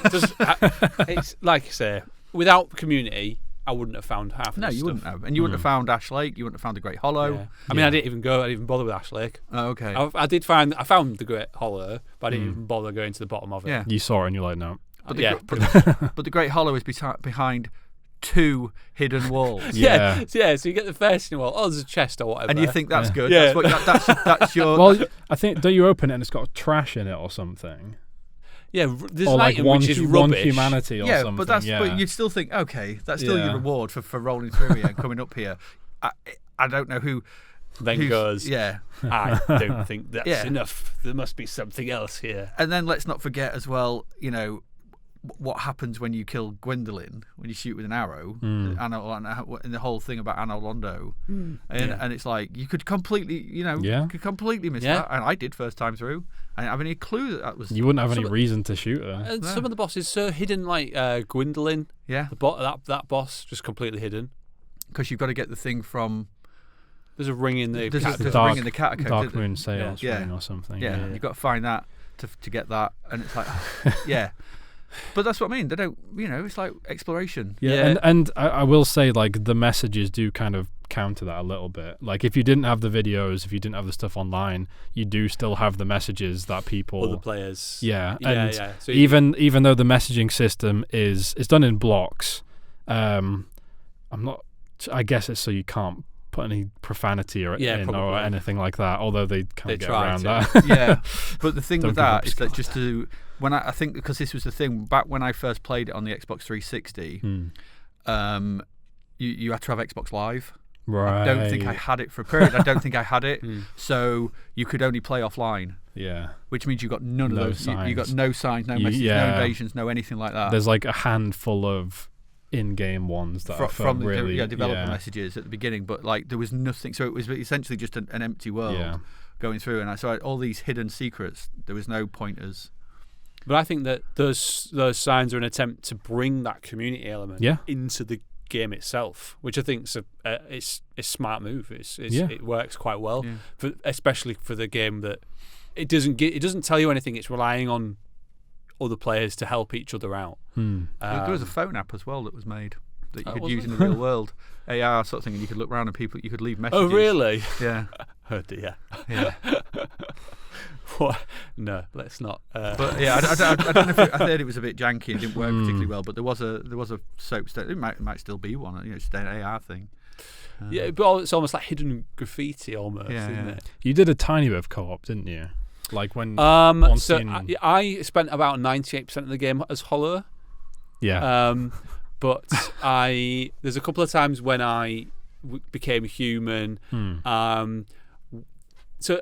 it's like I say, without community, I wouldn't have found half of the stuff. No, you wouldn't have. And you wouldn't have found Ash Lake, you wouldn't have found the Great Hollow. Yeah. I mean, I didn't even bother with Ash Lake. Oh, okay. I found the Great Hollow, but I didn't even bother going to the bottom of it. Yeah. You saw it and you're like, no. But the Great Hollow is behind 2 hidden walls. Yeah. So you get the first wall. Oh, there's a chest or whatever. And you think that's good. Yeah. That's your. Well, I think, don't you open it and it's got trash in it or something? Yeah, there's or an like item one which is rubbish. humanity or something. But you'd still think, okay, that's still your reward for rolling through here and coming up here. I don't know who. Then goes, yeah, I don't think that's enough. There must be something else here. And then let's not forget as well, what happens when you kill Gwendolyn, when you shoot with an arrow, and the whole thing about Analondo. And it's like, you could completely, miss that. And I did first time through. I didn't have any clue that was. You wouldn't have any reason to shoot her. And some of the bosses so hidden, like Gwendolyn. Yeah. That boss, just completely hidden. Because you've got to get the thing from. There's a ring in the ring in the catacomb. Dark Moon Sales ring or something. Yeah, you've got to find that to get that. And it's like, yeah. But that's what I mean. They don't, it's like exploration. Yeah. And I will say, like, the messages do kind of counter that a little bit. Like, if you didn't have the videos, if you didn't have the stuff online, you do still have the messages that people. Other players. Yeah. And So even though the messaging system is done in blocks, I guess it's so you can't put any profanity or anything like that, although they kind of get around that. Yeah. But the thing with that is that just to. I think because this was the thing back when I first played it on the Xbox 360, you had to have Xbox Live. Right. I don't think I had it for a period. I don't think I had it. So you could only play offline. Yeah. Which means you got none of those. You got no signs, no messages, no invasions, no anything like that. There's like a handful of in-game ones that from really the developer messages at the beginning, but like there was nothing. So it was essentially just an empty world going through, and I saw all these hidden secrets. There was no pointers. But I think that those signs are an attempt to bring that community element into the game itself, which I think is a smart move. It works quite well, especially for the game that it doesn't tell you anything. It's relying on other players to help each other out. There was a phone app as well that was made that you could use in the real world, AR sort of thing, and you could look around and you could leave messages. Oh, really? Yeah. Oh dear. Yeah. What? No, let's not. But yeah, I don't know if I heard it was a bit janky and didn't work particularly well. But there was a soap station. It might still be one. It's an AR thing. Yeah, but it's almost like hidden graffiti, almost, isn't it? You did a tiny bit of co-op, didn't you? Like when so I spent about 98% of the game as Hollow. Yeah. But there's a couple of times when I became human. So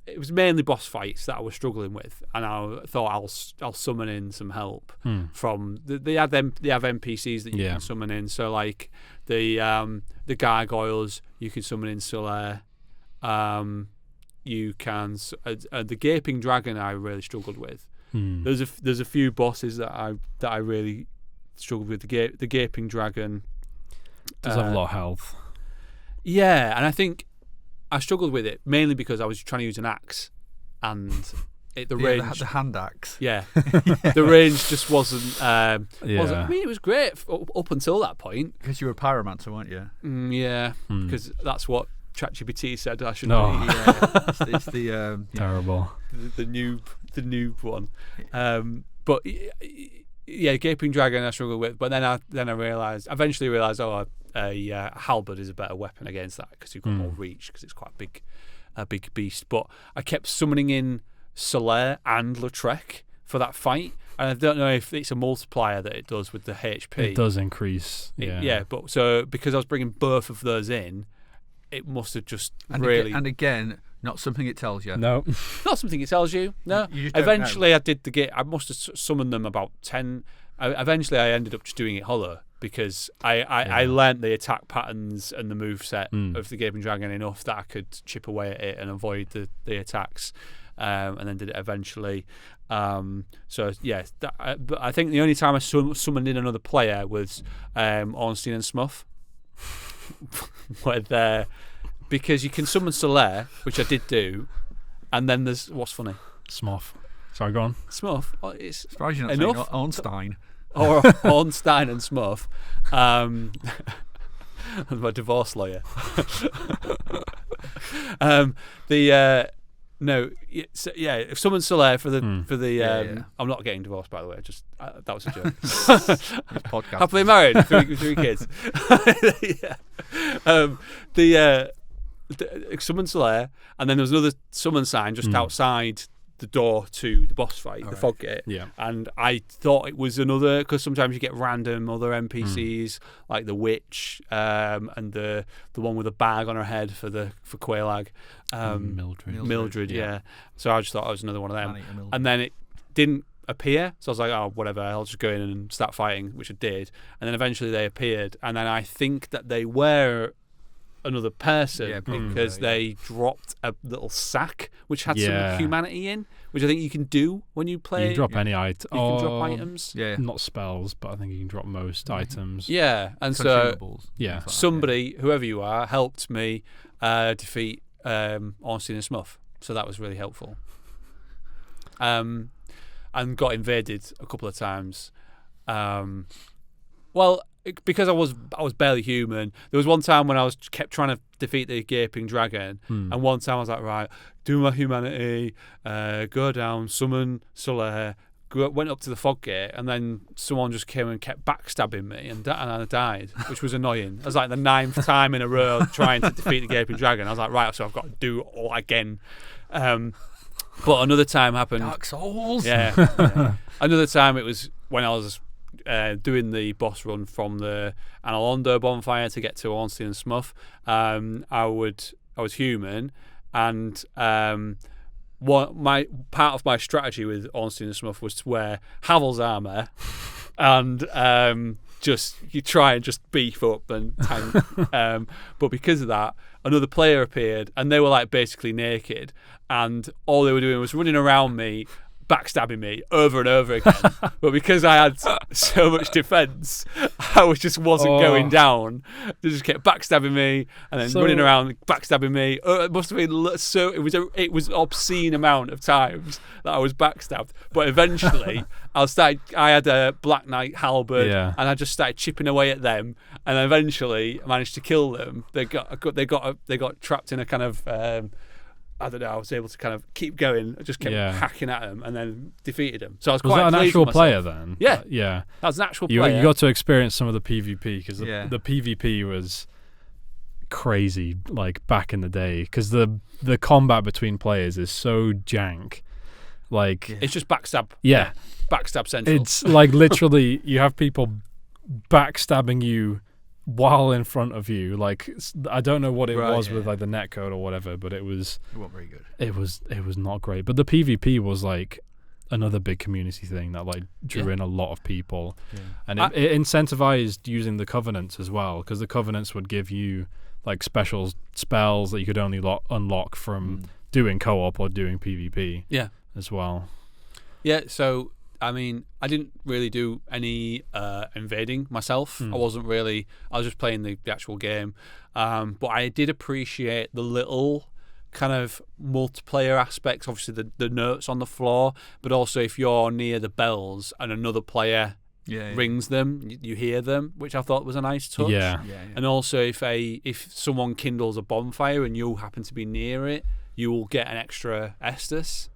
it was mainly boss fights that I was struggling with, and I thought I'll summon in some help from they have NPCs that you can summon in. So like the gargoyles, you can summon in Solaire. You can the gaping dragon I really struggled with. There's a few bosses that I really struggled with. The gaping dragon does have a lot of health. Yeah, and I think I struggled with it mainly because I was trying to use an axe, and the range, the hand axe. Yeah, the range just wasn't. I mean, it was great up until that point. Because you were a pyromancer, weren't you? Because that's what ChatGPT said I should be. It's the terrible. The noob one. But yeah, gaping dragon I struggled with, but then I eventually realised, a halberd is a better weapon against that because you've got more reach because it's quite a big beast. But I kept summoning in Solaire and Lautrec for that fight, and I don't know if it's a multiplier that it does with the HP. It does increase. But so because I was bringing both of those in, it must have just again, not something it tells you. No, not something it tells you. No. Eventually, I did I must have summoned them about 10. Eventually, I ended up just doing it hollow because I learnt the attack patterns and the moveset of the Gaping Dragon enough that I could chip away at it and avoid the attacks, and then did it eventually. But I think the only time I summoned in another player was Ornstein and Smough. Because you can summon Solaire, which I did do, and then there's what's funny? Smough. Sorry, go on. Smough. Oh, it's surprised you're not saying Ornstein. Or Ornstein and Smough. I'm a divorce lawyer. If someone Solaire for the I'm not getting divorced, by the way. Just that was a joke. Podcast. Happily married, three kids. Summon Solaire, and then there was another summon sign just outside the door to the boss fight, the fog gate. Yeah. And I thought it was another, because sometimes you get random other NPCs like the witch, and the one with a bag on her head for Quelaag. Mildred, yeah. So I just thought it was another one of them. And then it didn't appear, so I was like, oh, whatever, I'll just go in and start fighting, which I did. And then eventually they appeared, and then I think that they were another person because they dropped a little sack which had some humanity in, which I think you can do when you play. You can drop any item. You can drop items. Yeah. Not spells, but I think you can drop most items. Yeah, and so somebody, whoever you are, helped me defeat Ornstein and Smough. So that was really helpful. And got invaded a couple of times. Because I was barely human. There was one time when I kept trying to defeat the Gaping Dragon, and one time I was like, right, do my humanity, go down, summon Solaire, went up to the fog gate, and then someone just came and kept backstabbing me, and I died, which was annoying. It was like the 9th time in a row trying to defeat the Gaping Dragon. I was like, right, so I've got to do it all again. But another time happened. Dark Souls. Yeah. Another time it was when I was doing the boss run from the Analondo bonfire to get to Ornstein and Smough, I was human, and my part of my strategy with Ornstein and Smough was to wear Havel's armor, and just you try and just beef up and tank. But because of that, another player appeared, and they were like basically naked, and all they were doing was running around me, backstabbing me over and over again. But because I had so much defense, I just wasn't going down. They just kept backstabbing me and then running around backstabbing me. It must have been so. It was obscene amount of times that I was backstabbed. But eventually, I had a Black Knight halberd, and I just started chipping away at them, and eventually I managed to kill them. They got trapped in a kind of. I don't know, I was able to kind of keep going, just kept hacking at them, and then defeated them. So I was quite that an pleased actual with player myself. then? Yeah. That was an actual player. You got to experience some of the PvP, because the PvP was crazy, like back in the day, because the combat between players is so jank. Like it's just backstab. Yeah. Backstab central. It's like literally you have people backstabbing you while in front of you. Like I don't know what it was with like the netcode or whatever, but it wasn't very good. It was not great. But the PvP was like another big community thing that like drew in a lot of people, and it incentivized using the covenants as well, because the covenants would give you like special spells that you could only unlock from doing co-op or doing PvP as well. So I mean, I didn't really do any invading myself. I was just playing the actual game. But I did appreciate the little kind of multiplayer aspects, obviously the notes on the floor, but also if you're near the bells and another player rings them, you hear them, which I thought was a nice touch. And also if someone kindles a bonfire and you happen to be near it, you will get an extra Estus.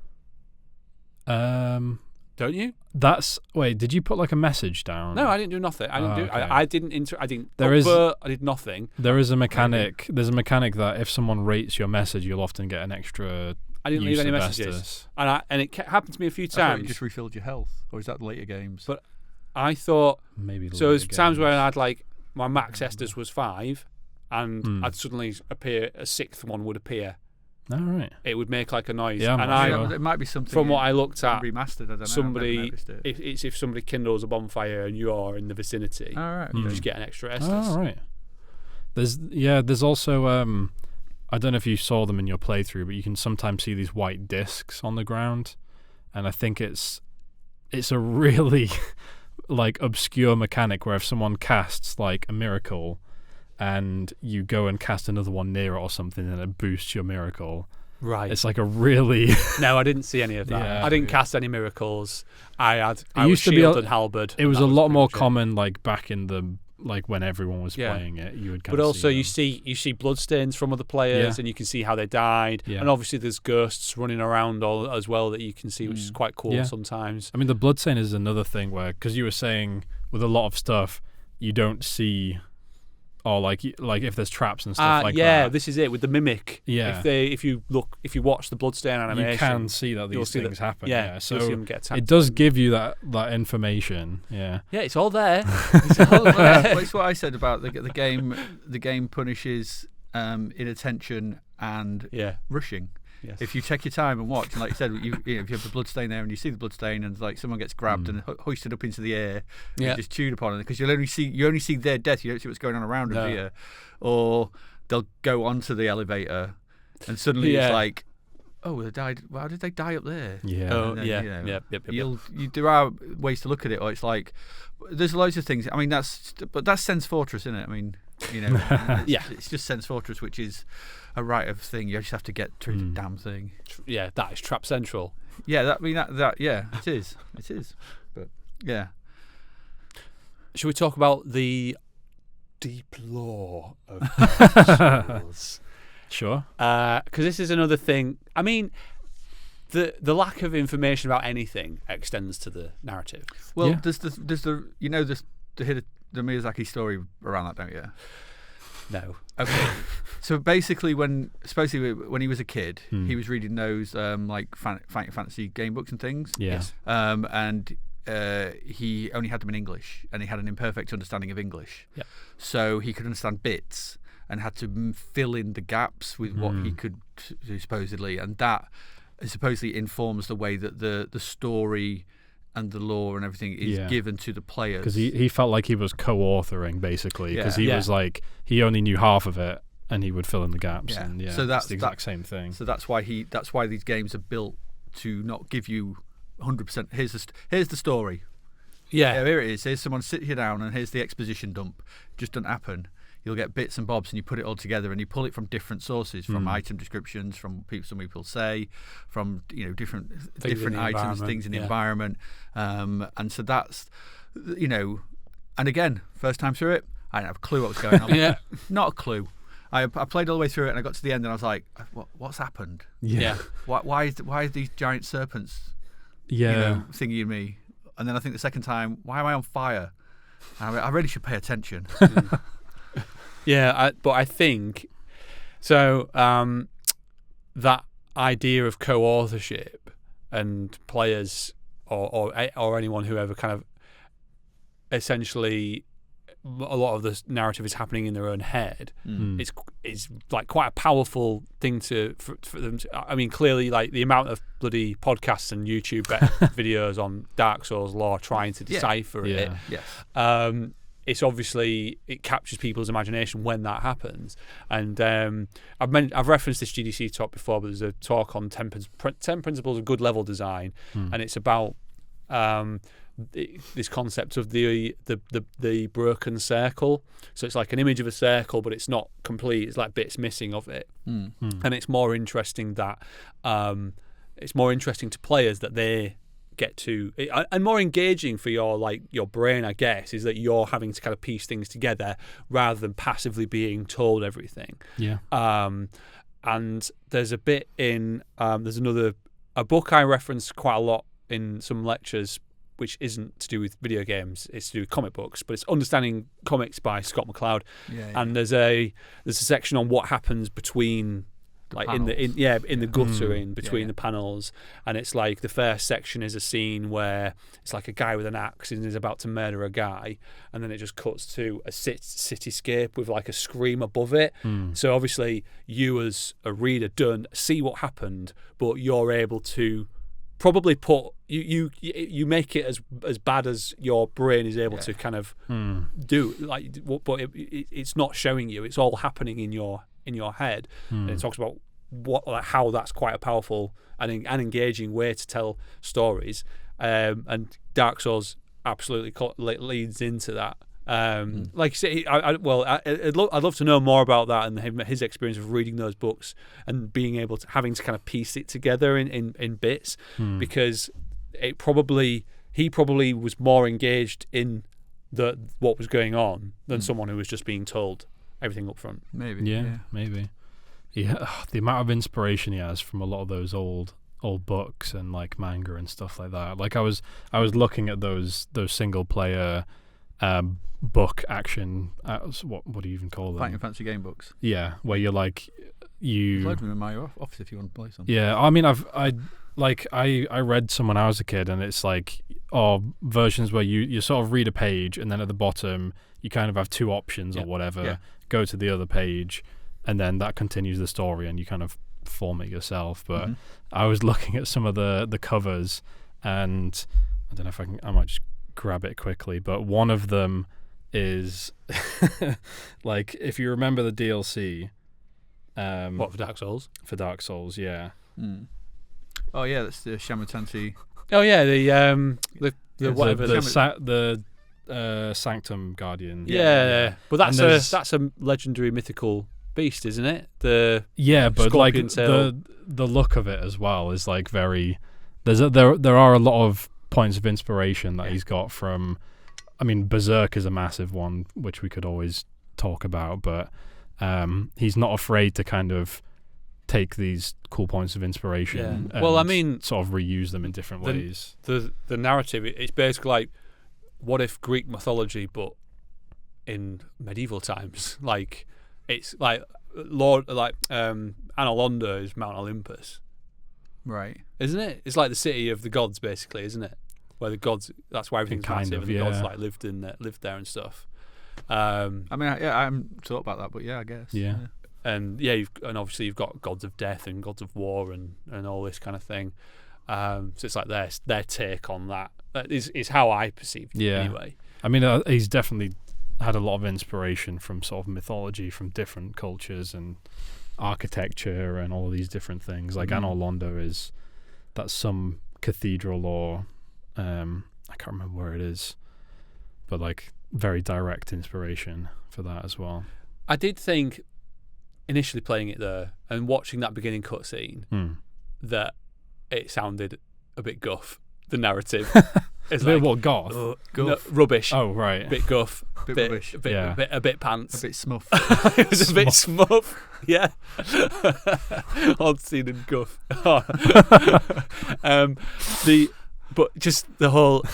Don't you? Did you put like a message down? No, I didn't do nothing. I didn't I did nothing. There is a mechanic. There's a mechanic that if someone rates your message, you'll often get an extra. I didn't leave any messages, and it happened to me a few times. You just refilled your health, or is that later games? But I thought maybe. So there's times where I had like my max Estus was 5, and I'd suddenly appear a 6th one would appear. All right. It would make like a noise. And it might be something from what I looked at remastered. I don't know. Somebody, if somebody kindles a bonfire and you are in the vicinity, you just get an extra Estus. All right. There's also I don't know if you saw them in your playthrough, but you can sometimes see these white discs on the ground, and I think it's a really like obscure mechanic where if someone casts like a miracle, and you go and cast another one near it or something, and it boosts your miracle. Right. It's like a really... No, I didn't see any of that. I didn't cast any miracles. I was used to shield and halberd. It was a lot more common like back in the... like when everyone was playing it. You would But also you see bloodstains from other players, and you can see how they died. And obviously there's ghosts running around as well that you can see, which is quite cool sometimes. I mean, the bloodstain is another thing where... because you were saying with a lot of stuff, you don't see... or like if there's traps and stuff like that. Yeah, this is it with the mimic. Yeah. If you watch the bloodstain animation, you can see that these things happen. Yeah, so you'll see them get attacked. It does give you that information. Yeah. Yeah, it's all there. It's all there. Well, it's what I said about the game. The game punishes inattention and rushing. Yes. If you take your time and watch, and like you said, if you have the bloodstain there and you see the bloodstain and like someone gets grabbed and hoisted up into the air, and just chewed upon it, because you only see their death, you don't see what's going on around them here. Or they'll go onto the elevator and suddenly it's like, oh, they died. How did they die up there? Yeah. There are ways to look at it, or it's like there's loads of things. I mean, that's Sense Fortress, isn't it? I mean, it's just Sense Fortress, which is a right of thing. You just have to get through the damn thing. Yeah, that is Trap Central. Yeah, it is. It is. But yeah. Should we talk about the deep lore of Dark Souls? Sure. Because this is another thing. I mean, the lack of information about anything extends to the narrative. Well, there's the Miyazaki story around that, don't you? No. Okay. So basically, when he was a kid, he was reading those like fantasy game books and things. Yes. And he only had them in English, and he had an imperfect understanding of English. Yeah. So he could understand bits and had to fill in the gaps with what he could do, supposedly, and that supposedly informs the way that the story and the lore and everything is given to the players. Because he felt like he was co-authoring, basically, because he was like, he only knew half of it, and he would fill in the gaps. Yeah. And So that's the exact same thing. So that's why these games are built to not give you 100%. Here's the story. Yeah. Here it is. Here's someone sit you down, and here's the exposition dump. Just doesn't happen. You'll get bits and bobs, and you put it all together, and you pull it from different sources, from item descriptions, from some people say, from different items, things in the environment, and so that's And again, first time through it, I didn't have a clue what was going on. Not a clue. I played all the way through it, and I got to the end, and I was like, "What's happened? Why is these giant serpents, thingy me?" And then I think the second time, why am I on fire? I really should pay attention. But I think so. That idea of co-authorship and players or anyone who ever kind of essentially a lot of the narrative is happening in their own head. It's like quite a powerful thing for them. I mean, clearly, like the amount of bloody podcasts and YouTube videos on Dark Souls lore trying to decipher it. Yes. It's obviously it captures people's imagination when that happens. And I've referenced this GDC talk before, but there's a talk on 10 principles of good level design, and it's about this concept of the broken circle. So it's like an image of a circle, but it's not complete. It's like bits missing of it, and it's more interesting that it's more interesting to players that they get to, and more engaging for your brain, I guess, is that you're having to kind of piece things together rather than passively being told everything. And there's a bit in there's a book I reference quite a lot in some lectures, which isn't to do with video games, it's to do with comic books, but it's Understanding Comics by Scott McCloud. And there's a section on what happens between in the gutter in between the panels, and it's like the first section is a scene where it's like a guy with an axe and is about to murder a guy, and then it just cuts to a cityscape with like a scream above it. So obviously you as a reader don't see what happened, but you're able to probably put you make it as bad as your brain is able to kind of do, like, but it's not showing you, it's all happening in your head. And it talks about how that's quite a powerful and engaging way to tell stories, and Dark Souls absolutely leads into that. Like you say, I'd love to know more about that and his experience of reading those books and being able to having to kind of piece it together in bits, because he probably was more engaged in what was going on than someone who was just being told everything up front. Maybe. Yeah, the amount of inspiration he has from a lot of those old books and like manga and stuff like that. Like I was looking at those single player book action, what do you even call them? Fighting Fantasy game books. Yeah, where you're like There's loads of them in my office if you want to play some. Yeah, I mean I read some when I was a kid, and it's like versions where you sort of read a page, and then at the bottom you kind of have two options or whatever. Go to the other page, and then that continues the story, and you kind of form it yourself. But I was looking at some of the covers, and I don't know if I might just grab it quickly, but one of them is like, if you remember the DLC, what, for Dark Souls? For Dark Souls, yeah. Oh yeah, that's the Shamatansi. Oh yeah, the whatever the Sanctum Guardian. Yeah. But that's a legendary mythical beast, isn't it? But like the look of it as well is like very. There are a lot of points of inspiration that he's got from. I mean, Berserk is a massive one, which we could always talk about, but he's not afraid to kind of take these cool points of inspiration and sort of reuse them in different ways. The narrative, it's basically like, what if Greek mythology, but in medieval times? Like, it's like Analondo is Mount Olympus. Right. Isn't it? It's like the city of the gods, basically, isn't it? where the gods. That's why everything's Kind massive, of, and the gods yeah. like lived there and stuff. I mean, I haven't thought about that, but yeah, I guess. Yeah. And and obviously you've got gods of death and gods of war and all this kind of thing. So it's like their take on that. That is how I perceive it anyway. I mean, he's definitely had a lot of inspiration from sort of mythology from different cultures and architecture and all these different things. Like Anor Londo that's some cathedral or I can't remember where it is, but like very direct inspiration for that as well. I did think initially playing it there and watching that beginning cutscene that it sounded a bit guff. The narrative. It's like, like, what, goth? No, rubbish. Oh, right. Bit guff. Bit rubbish. A bit pants. A bit smuff. It was a bit smuff. Yeah. Ornstein and guff. But just the whole,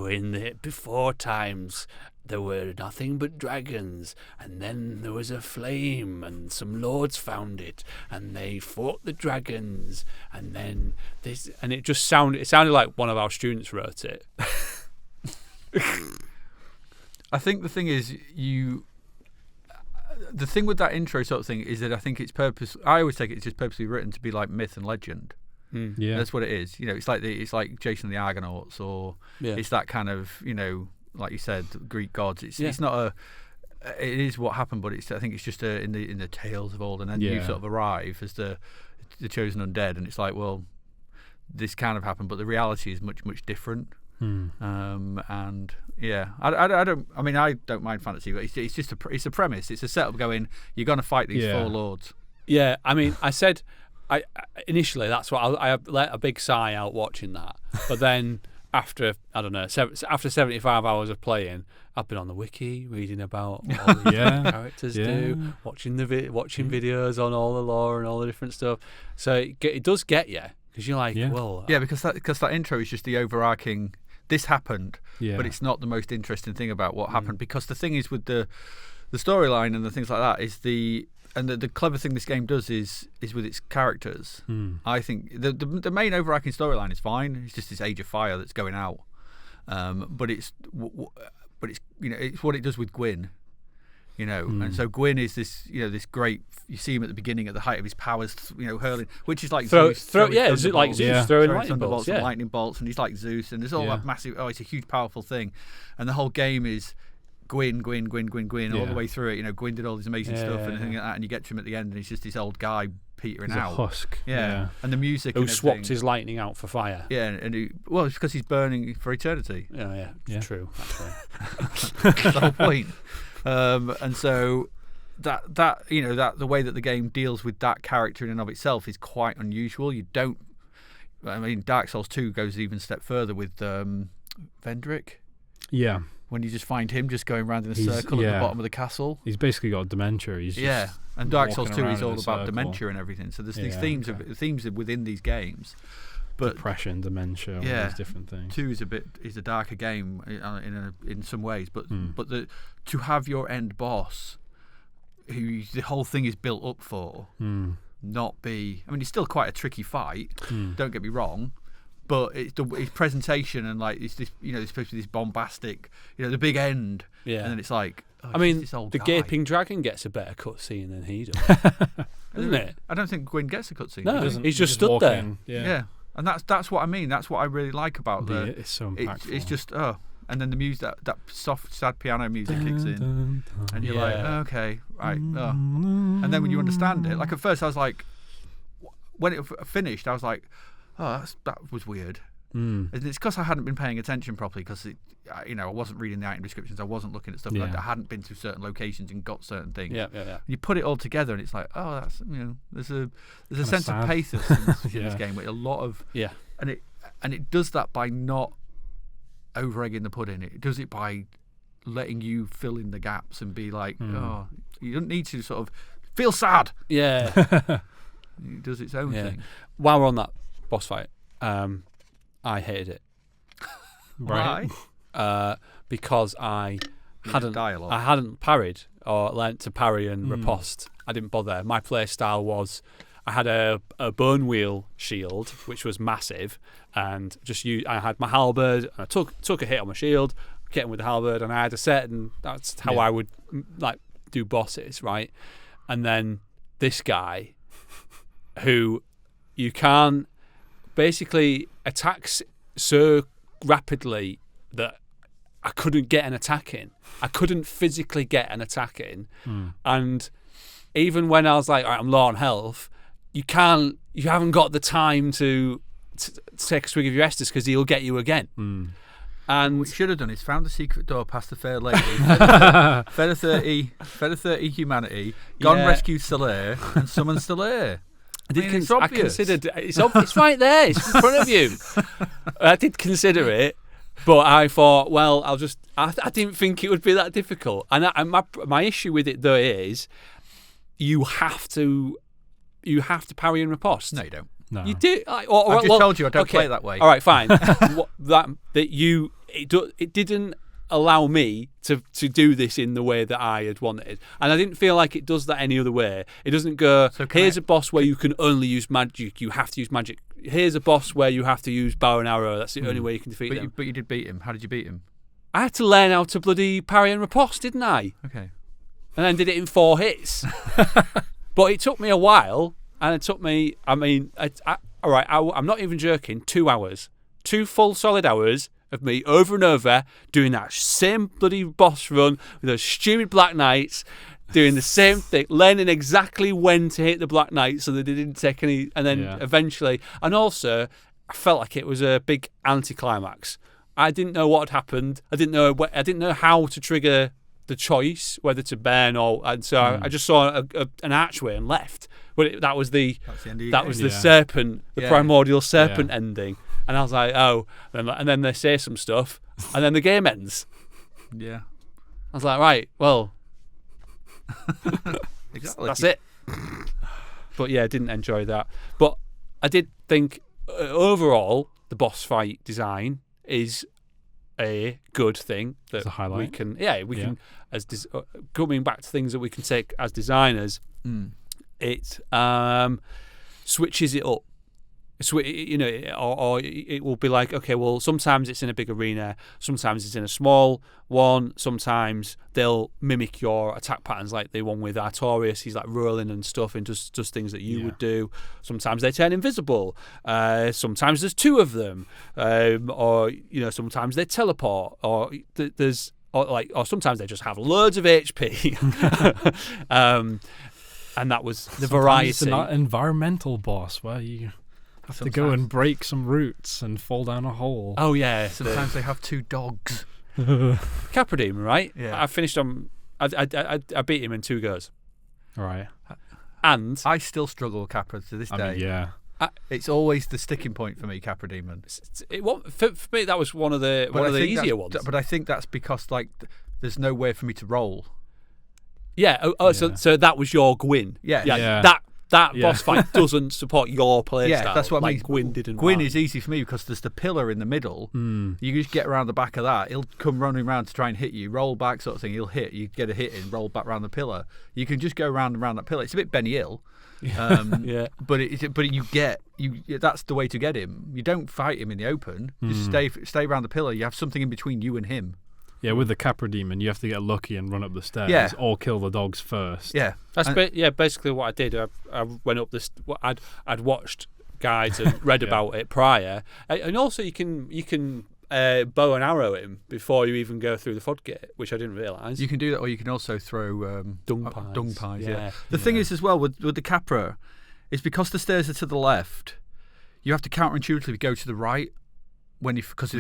in the before times, there were nothing but dragons, and then there was a flame, and some lords found it, and they fought the dragons, and then this, and it sounded like one of our students wrote it. I think the thing is, the thing with that intro sort of thing is that I think it's I always take it's just purposely written to be like myth and legend. Yeah, that's what it is. It's like Jason and the Argonauts, or it's that kind of like you said, Greek gods. It's not it is what happened, but I think it's just in the tales of old, and then you sort of arrive as the chosen undead, and it's like, well, this kind of happened, but the reality is much different. And I don't mind fantasy, but it's just it's a premise. It's a setup going, you're going to fight these four lords. Yeah, I mean, I said initially that's what I let a big sigh out watching that, but then. After after 75 hours of playing, I've been on the wiki reading about all the characters do, watching videos on all the lore and all the different stuff. So it does get you because you're like, because that intro is just the overarching. This happened, but it's not the most interesting thing about what happened, because the thing is with the storyline and the things like that is the clever thing this game does is with its characters. I think the main overarching storyline is fine. It's just this Age of Fire that's going out, but it's it's what it does with Gwyn, and so Gwyn is this this great. You see him at the beginning at the height of his powers, hurling, which is like Zeus. Is it like Zeus throwing lightning bolts, and he's like Zeus, and there's all that massive. Oh, it's a huge, powerful thing, and the whole game is. Gwyn all the way through it. Gwyn did all this amazing stuff and everything like that, and you get to him at the end, and he's just this old guy petering out. A husk. And the music. Who swapped his lightning out for fire? Yeah, and it's because he's burning for eternity. Yeah. True. Actually, that's the whole point. And so that the way that the game deals with that character in and of itself is quite unusual. Dark Souls 2 goes even a step further with Vendrick. Yeah. When you just find him just going around in a circle at the bottom of the castle. He's basically got dementia. He's just and Dark Souls 2 is all about dementia and everything. So there's these themes within these games. But depression, dementia, all these different things. 2 is a darker game in some ways, but to have your end boss, who the whole thing is built up for, not be. I mean, it's still quite a tricky fight. Don't get me wrong. But it's his presentation and like it's this, it's supposed to be this bombastic, the big end, and then it's like, this old guy. Gaping Dragon gets a better cutscene than he does, doesn't it? I don't think Gwyn gets a cutscene. No, he's just stood there. Yeah, and that's what I mean. That's what I really like about it's so impactful. It's just and then the music, that soft, sad piano music kicks in, and you're like, okay, right, and then when you understand it, like at first I was like, when it finished, I was like. Oh, that was weird. And it's because I hadn't been paying attention properly, because I wasn't reading the item descriptions, I wasn't looking at stuff like that. I hadn't been to certain locations and got certain things. You put it all together, and it's like, oh, that's there's a sense of pathos in this game, with a lot of and it does that by not over egging the pudding. It does it by letting you fill in the gaps and be like, oh, you don't need to sort of feel sad. Yeah, it does its own thing. While we're on that boss fight, I hated it. Right. Because I hadn't parried or learnt to parry and riposte. I didn't bother. My play style was I had a bone wheel shield, which was massive, and I had my halberd, and I took a hit on my shield, getting with the halberd, and I had a set, and that's how I would like do bosses, right? And then this guy, who you can't basically attacks so rapidly that I couldn't get an attack in. I couldn't physically get an attack in, and even when I was like, all right, I'm low on health, you haven't got the time to take a swig of your Estus because he'll get you again. And what you should have done is found the secret door past the fair lady, fed a 30 humanity, gone rescued Solaire, and summoned Solaire. I considered it's right there, it's in front of you. I did consider it, but I thought, well, I didn't think it would be that difficult. And my issue with it though is, you have to parry and riposte. No, you don't. No. You do. I just told you I don't play it that way. All right, fine. It didn't allow me to do this in the way that I had wanted, and I didn't feel like it does that any other way. It doesn't go, here's a boss where you can only use magic. You have to use magic. Here's a boss where you have to use bow and arrow. That's the only way you can defeat them. But you did beat him. How did you beat him? I had to learn how to bloody parry and riposte, didn't I? Okay. And then did it in 4 hits. But it took me a while, and it took me, all right, I'm not even joking, 2 hours. 2 full solid hours of me over and over doing that same bloody boss run with those stupid Black Knights, doing the same thing, learning exactly when to hit the Black Knight so that they didn't take any, and then eventually, and also, I felt like it was a big anticlimax. I didn't know what had happened. I didn't know how to trigger the choice whether to burn and so I just saw an archway and left. But that was the serpent, the primordial serpent ending, and I was like, oh, and then they say some stuff, and then the game ends. Yeah, I was like, right, well, exactly. That's it. But yeah, I didn't enjoy that. But I did think overall the boss fight design is a good thing that we can coming back to things that we can take as designers. It switches it up. Or it will be like, okay, well, sometimes it's in a big arena, sometimes it's in a small one, sometimes they'll mimic your attack patterns, like the one with Artorias. He's like rolling and stuff and does things that you would do. Sometimes they turn invisible. Sometimes there's 2 of them, or sometimes they teleport, or sometimes they just have loads of HP. And that was the variety. It's an environmental boss where you have to go and break some roots and fall down a hole. Oh yeah. Sometimes they have 2 dogs. Caprademe, right? Yeah. I finished on. I beat him in 2 goes. All right. And I still struggle with Capra to this day. Yeah. It's always the sticking point for me, Capra Demon. For me, that was one of the easier ones. But I think that's because there's no way for me to roll. Yeah. So that was your Gwyn. Yeah. That boss fight doesn't support your playstyle. Yeah, that's what I mean. Gwyn didn't. Gwyn is easy for me because there's the pillar in the middle. You just get around the back of that. He'll come running around to try and hit you. Roll back, sort of thing. He'll hit. You get a hit in. Roll back around the pillar. You can just go round and round that pillar. It's a bit Benny Hill. But you get that's the way to get him. You don't fight him in the open. Just stay around the pillar. You have something in between you and him. Yeah, with the Capra Demon, you have to get lucky and run up the stairs, or kill the dogs first. Yeah, that's basically what I did. I went up this. I'd watched guides and read about it prior, and also you can bow and arrow him before you even go through the floodgate, which I didn't realise. You can do that, or you can also throw dung pies. Yeah. The thing is, as well, with the Capra, is because the stairs are to the left, you have to counterintuitively go to the right. Because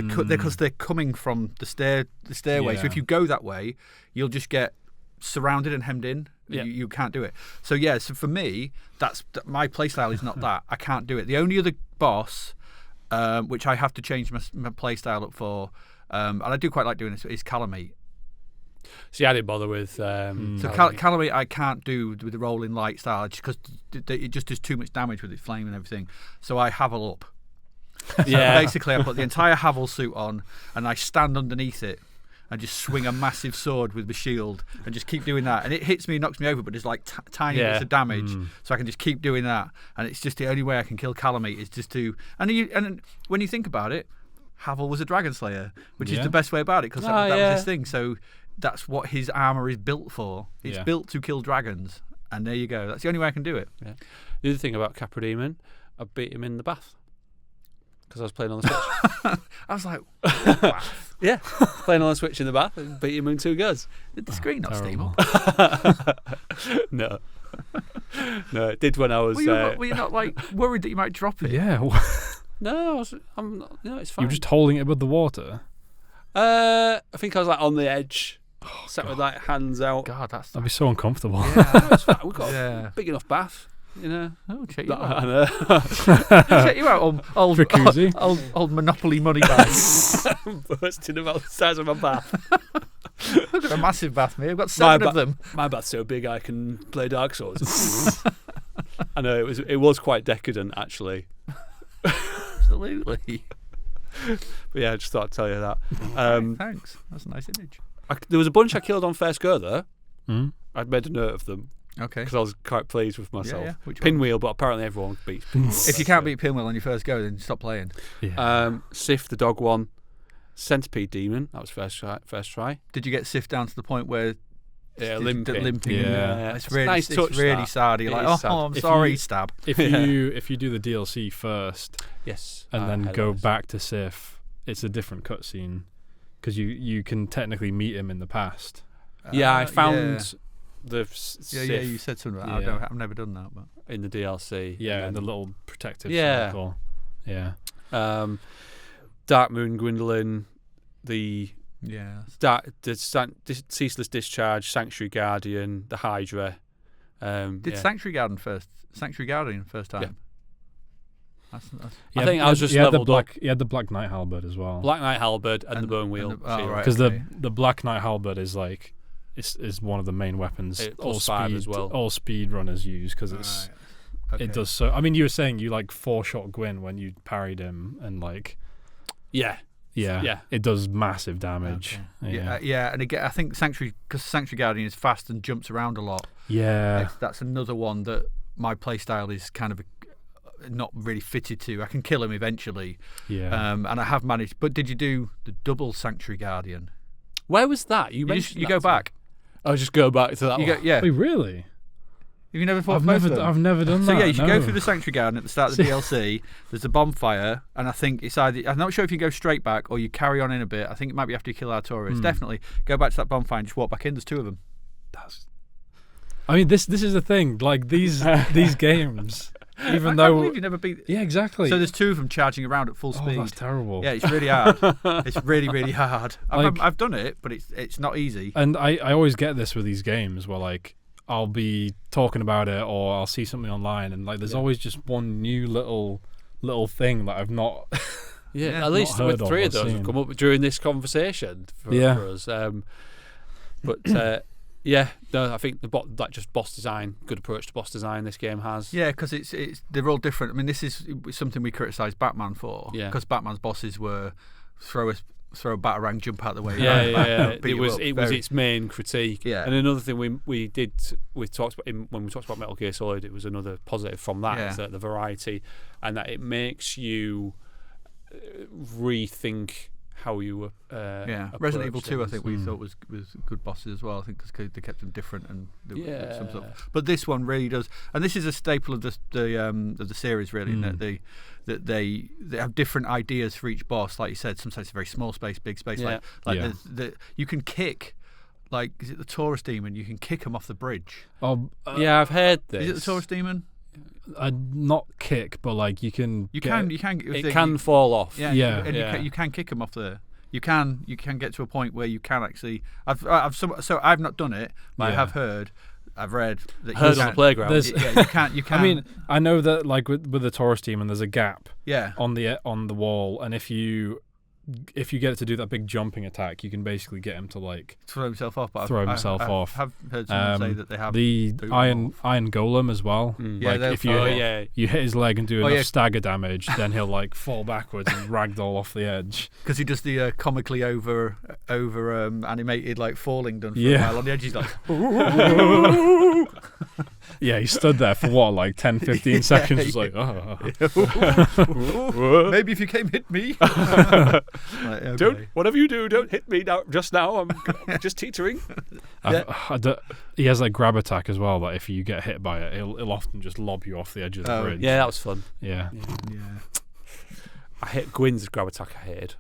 they're coming from the stairway. So if you go that way, you'll just get surrounded and hemmed in. Yeah. You can't do it. So so for me, my playstyle is not that. I can't do it. The only other boss, which I have to change my playstyle up for, and I do quite like doing this, is Calamite. See, I didn't bother with. Calamite I can't do with the rolling light style because it just does too much damage with its flame and everything. So I Havel up. So basically, I put the entire Havel suit on and I stand underneath it, and just swing a massive sword with the shield and just keep doing that. And it hits me, knocks me over, but there's like tiny bits of damage, so I can just keep doing that. And it's just the only way I can kill Calamite is just to. And when you think about it, Havel was a dragon slayer, which is the best way about it because that was his thing. So that's what his armor is built for. It's built to kill dragons, and there you go. That's the only way I can do it. Yeah. The other thing about Capra-Demon, I beat him in the bath because I was playing on the Switch. I was like, bath? Yeah, playing on the Switch in the bath and beat him in 2 goes. Did the screen not steam up? No. No, it did when I was. Were you not like worried that you might drop it? Yeah. No, I'm not. No, it's fine. You were just holding it above the water. I think I was like on the edge, sat with like hands out. God, that'd be so uncomfortable. Yeah, no, it's fine. We've got a big enough bath, you know. Oh, check you out. I know. Check you out, old Jacuzzi. old Monopoly money bags. Bursting about the size of my bath. I've got a massive bath, mate. I've got 7 of them. My bath's so big I can play Dark Souls. I know it was quite decadent actually. Absolutely. But yeah, I just thought I'd tell you that. Thanks. That's a nice image. There was a bunch I killed on first go though. I'd made a note of them. Okay. Because I was quite pleased with myself. Yeah. Which Pinwheel, but apparently everyone beats Pinwheel. If you can't beat Pinwheel on your first go, then stop playing. Yeah. Sif, the dog one. Centipede Demon, that was first try. Did you get Sif down to the point where limping? Yeah. It's really, nice touch, it's really that. sad. You're like, sad. I'm sorry, stab. If you do the DLC first, yes, and then go back to Sif, it's a different cutscene because you can technically meet him in the past. Yeah, I found the Sif. Yeah, you said something about that. I've never done that, but in the DLC. Yeah, and the little protective circle. Yeah. Dark Moon Gwendolyn, the Ceaseless Discharge, Sanctuary Guardian, the Hydra. Did Sanctuary Guardian first time? Yeah. That's I think I was just leveled up. You had the Black Knight Halberd as well. Black Knight Halberd and the Bone Wheel. Because the Black Knight Halberd is like is one of the main weapons all speed runners use because it's it does so. I mean, you were saying you like 4-shot Gwyn when you parried him and like yeah, it does massive damage. Okay. And again, I think Sanctuary Guardian is fast and jumps around a lot. Yeah, that's another one that my playstyle is kind of not really fitted to. I can kill him eventually. Yeah. And I have managed. But did you do the double Sanctuary Guardian? Where was that? You go back. I'll just go back to that one. Yeah. Wait, really? Have you never fought I've never done that. So yeah, you should go through the Sanctuary Garden at the start of the DLC. There's a bonfire, and I think it's either I'm not sure if you go straight back or you carry on in a bit. I think it might be after you kill Artorias. Definitely go back to that bonfire and just walk back in. There's 2 of them. I mean, this is the thing. Like these games, even I though believe you never beat. Yeah, exactly. So there's 2 of them charging around at full speed. Oh, that's terrible. Yeah, it's really hard. It's really, really hard. I've done it, but it's not easy. And I always get this with these games where like I'll be talking about it or I'll see something online and like there's always just one new little thing that I've not at least with 3 of those have come up during this conversation for us. I think just boss design, good approach to boss design this game has. Yeah, because they're all different. I mean, this is something we criticised Batman for. Yeah, because Batman's bosses were throw a batarang, jump out the way. Yeah. It was its main critique. Yeah. And another thing we talked about when we talked about Metal Gear Solid, it was another positive from that is that the variety and that it makes you rethink how you Resident Evil 2 I think we thought was good bosses as well. I think because they kept them different and but this one really does, and this is a staple of the series really, in that they have different ideas for each boss. Like you said, sometimes it's a very small space, big space. You can kick. Like, is it the Taurus Demon? You can kick him off the bridge. I've heard this. Is it the Taurus Demon? Not kick, but like you can. It can fall off. You can kick them off there. You can get to a point where you can actually. I've not done it, but I have heard. I've read that on the playground. You can. I mean, I know that like with the Taurus Demon, there's a gap. Yeah. On the wall, and if you if you get it to do that big jumping attack, you can basically get him to like throw himself off. But throw himself off. I've heard someone say that they have the iron golem as well. Yeah, like if you you hit his leg and do enough stagger damage, then he'll like fall backwards and ragdoll off the edge. Because he does the comically over animated like falling done for a while on the edge. He's like, yeah, he stood there for what, like 10-15 seconds. Just like, maybe if you came hit me. Like, okay. Don't, whatever you do, don't hit me now. Just now, I'm just teetering. He has like grab attack as well. That if you get hit by it, he'll often just lob you off the edge of the bridge. Yeah, that was fun. Yeah. I hit Gwyn's grab attack. I hated.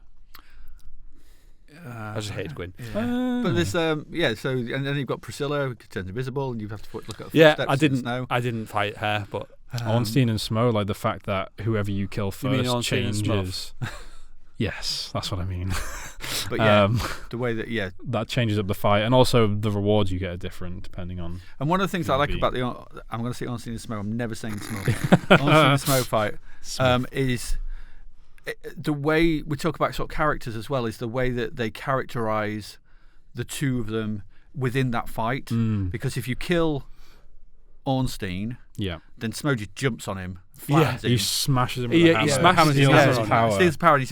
I just hated Gwyn. But there's so and then you've got Priscilla who turns invisible, and you have to look at her footsteps. I didn't fight her, but Ornstein and Smough, like the fact that whoever you kill first changes. Yes, that's what I mean. But the way that that changes up the fight, and also the rewards you get are different depending on. And one of the things I like about I'm going to say Ornstein and Smough. I'm never saying Smough. Ornstein and Smough fight is the way we talk about sort of characters as well. Is the way that they characterize the two of them within that fight. Because if you kill Ornstein, then Smough just jumps on him. He smashes him with he smashes his power. Steals power, and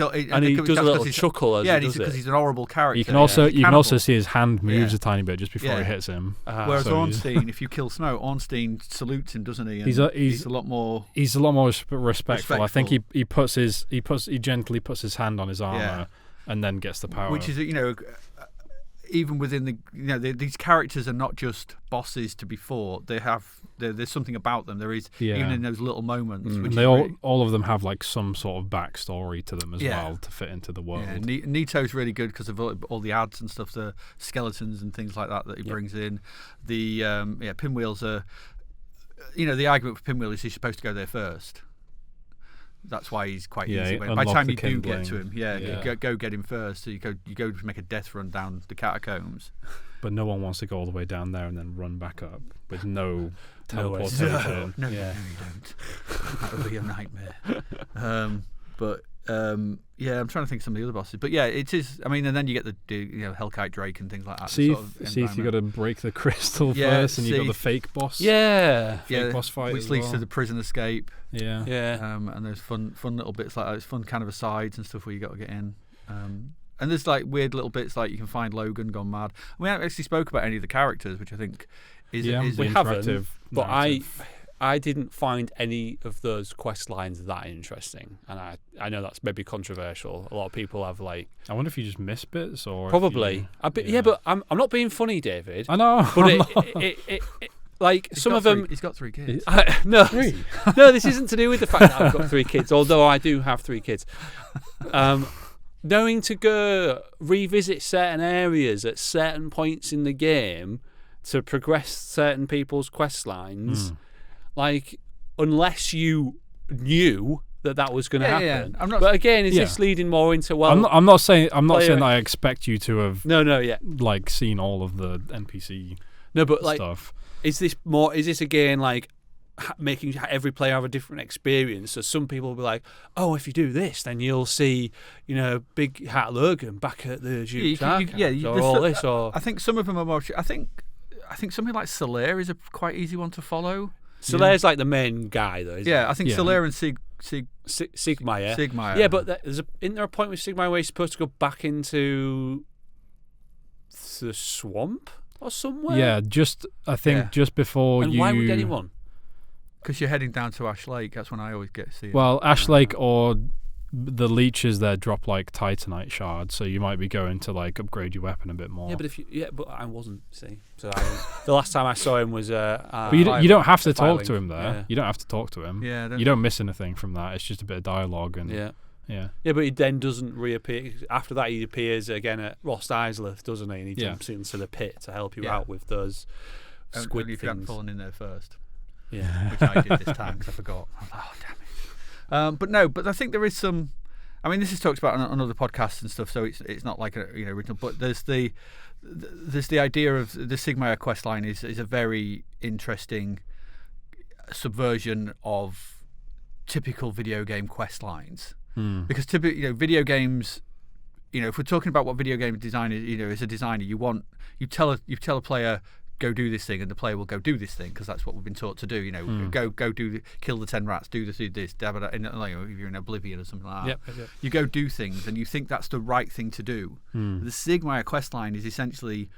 he does a little chuckle as he does it. Because he's an horrible character. You can also see his hand moves a tiny bit just before he hits him. Whereas Ornstein, if you kill Smough, Ornstein salutes him, doesn't he? And he's a lot more. He's a lot more respectful. I think he gently puts his hand on his armor and then gets the power. Which is even within these characters are not just bosses to be fought. There's something about them. There is even in those little moments. And they all of them have like some sort of backstory to them as well to fit into the world. Yeah, Nito's really good because of all the ads and stuff, the skeletons and things like that he brings in. The Pinwheels are. The argument for Pinwheel is he's supposed to go there first. That's why he's quite easy. By the time you do get to him, go get him first. So you go to make a death run down the catacombs. But no one wants to go all the way down there and then run back up with no teleportation. No, you don't. That would be a nightmare. I'm trying to think of some of the other bosses. But it is. I mean, and then you get the Hellkite Drake and things like that. See if you got to break the crystal first, and you got the fake boss. Fake boss fight, which leads to the prison escape. Yeah. And there's fun little bits like that. There's fun kind of asides and stuff where you got to get in. And there's like weird little bits like you can find Logan gone mad. We haven't actually spoke about any of the characters, which I think is we haven't. But I didn't find any of those quest lines that interesting, and I know that's maybe controversial. A lot of people have like. I wonder if you just miss bits or probably. But I'm not being funny, David. I know, but it like some of them. He's got 3 kids. No, this isn't to do with the fact that I've got 3 kids. Although I do have 3 kids. Knowing to go revisit certain areas at certain points in the game to progress certain people's quest lines. Like, unless you knew that was going to happen. But again, is this leading more into I'm not saying that I expect you to have like seen all of the NPC stuff. Is this again like making every player have a different experience? So some people will be like, oh, if you do this, then you'll see Big Hat Logan back at the Duke's Archives or all this. Or I think some of them are more. I think something like Solaire is a quite easy one to follow. Solaire's like the main guy, though, isn't I think Solaire and Sigmire. Yeah, but isn't there a point with Sigmire where you're supposed to go back into the swamp or somewhere? Yeah, just before and why would anyone? Because you're heading down to Ash Lake. That's when I always get to see it. Well, Ash Lake or the leeches there drop like Titanite shards, so you might be going to like upgrade your weapon a bit more. Yeah, but I wasn't. See, so the last time I saw him was. But you don't have to talk to him there. Yeah. You don't have to talk to him. Yeah, you don't miss anything from that. It's just a bit of dialogue and. Yeah, but he then doesn't reappear. After that, he appears again at Rost Isleth, doesn't he? And he jumps into the pit to help you out with those squid things. If you hadn't fallen in there first. Yeah, which I did this time because I forgot. Oh, damn it. But I think there is some. I mean, this is talked about on other podcasts and stuff, so it's not like original. But there's the idea of the Sigmire quest line is a very interesting subversion of typical video game quest lines. Because typically, video games if we're talking about what video game design is, as a designer, you tell a player, go do this thing, and the player will go do this thing because that's what we've been taught to do. Go kill the 10 rats, do this, if you're in Oblivion or something like that. Yep. You go do things, and you think that's the right thing to do. The Siegmeyer questline is essentially,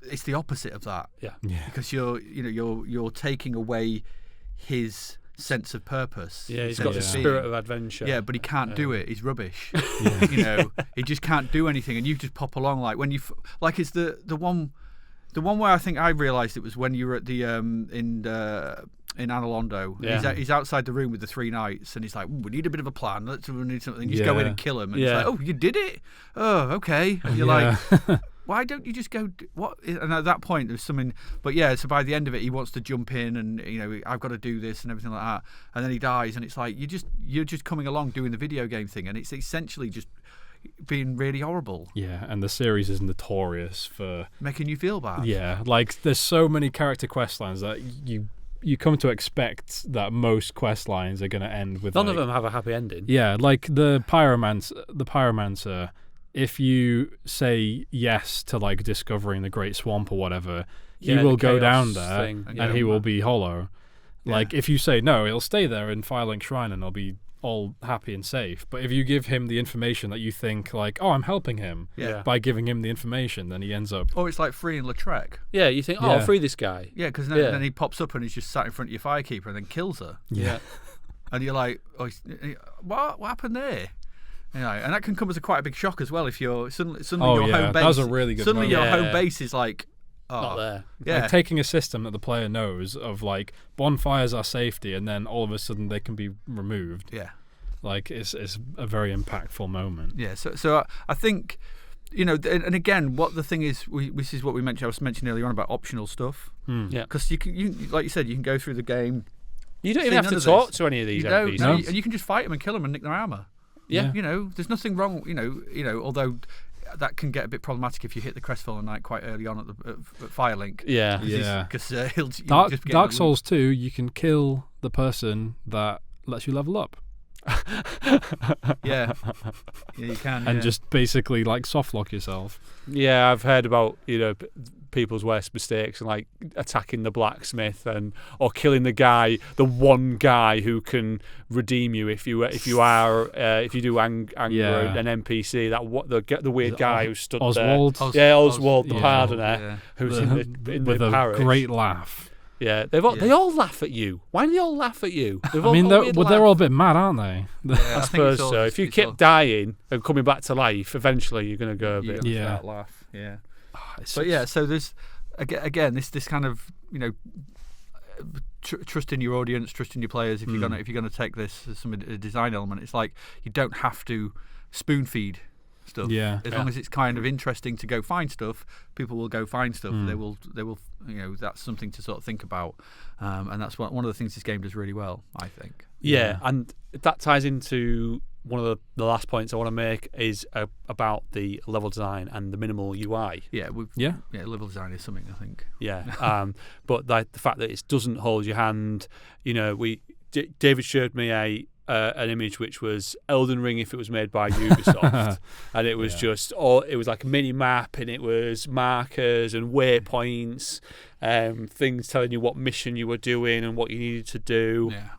it's the opposite of that. Yeah. Because you're taking away his sense of purpose. Yeah, he's got the spirit of adventure. Yeah, but he can't do it. He's rubbish. He just can't do anything, and you just pop along like when it's the one. The one where I think I realised it was when you were at the in Analondo. Yeah. He's outside the room with the 3 knights, and he's like, "We need a bit of a plan. We need something." You just go in and kill him, and it's like, "Oh, you did it? Oh, okay." And you're like, "Why don't you just go? What?" And at that point, there's something. But so by the end of it, he wants to jump in, and I've got to do this and everything like that. And then he dies, and it's like you're just coming along doing the video game thing, and it's essentially just being really horrible. Yeah, and the series is notorious for making you feel bad. Yeah, like there's so many character quest lines that you come to expect that most quest lines are going to end with none of them have a happy ending. Yeah, like the pyromancer, if you say yes to like discovering the Great Swamp or whatever, he will go down there and he will be hollow. Like if you say no, he'll stay there in Firelink Shrine and he'll be all happy and safe. But if you give him the information that you think like, oh, I'm helping him by giving him the information, then he ends up... Or it's like freeing Lautrec. Yeah, you think, I'll free this guy. Yeah, because then he pops up and he's just sat in front of your firekeeper and then kills her. Yeah. And you're like, what happened there? And that can come as quite a big shock as well if you're suddenly your home base... that was a really good Suddenly moment. your home base is like... not there. Yeah. Like taking a system that the player knows of like bonfires are safety, and then all of a sudden they can be removed. Yeah, like it's a very impactful moment. Yeah. So I think and again, what the thing is, this is what I was mentioning earlier on about optional stuff. Yeah, because you like you said, you can go through the game. You don't even have to talk to any of these NPCs. No, and you can just fight them and kill them and nick their armor. Yeah. There's nothing wrong. Although. That can get a bit problematic if you hit the Crestfallen Knight quite early on at Firelink. Yeah. Because Dark Souls 2, you can kill the person that lets you level up. Yeah, you can. And just basically like soft lock yourself. Yeah, I've heard about people's worst mistakes and like attacking the blacksmith or killing the one guy who can redeem you if you do anger an NPC, the weird guy who stood Oswald. there. Oswald, the pardoner, who's in with the a parish. Great laugh. Yeah, they all laugh at you. Why do they all laugh at you? They're all a bit mad, aren't they? I suppose so. If you keep dying and coming back to life, eventually you're going to go a bit. That laugh. Yeah. So there's again this kind of trusting your audience, trusting your players. If you're gonna take this as a design element, it's like you don't have to spoon feed stuff. Yeah. As long as it's kind of interesting to go find stuff, people will go find stuff. They will. That's something to sort of think about, and that's one of the things this game does really well, I think. Yeah, and that ties into one of the last points I want to make is about the level design and the minimal UI. Level design is something, I think. Yeah, but the fact that it doesn't hold your hand. David showed me an image which was Elden Ring if it was made by Ubisoft, and it was just it was like a mini map, and it was markers and waypoints, things telling you what mission you were doing and what you needed to do. Yeah.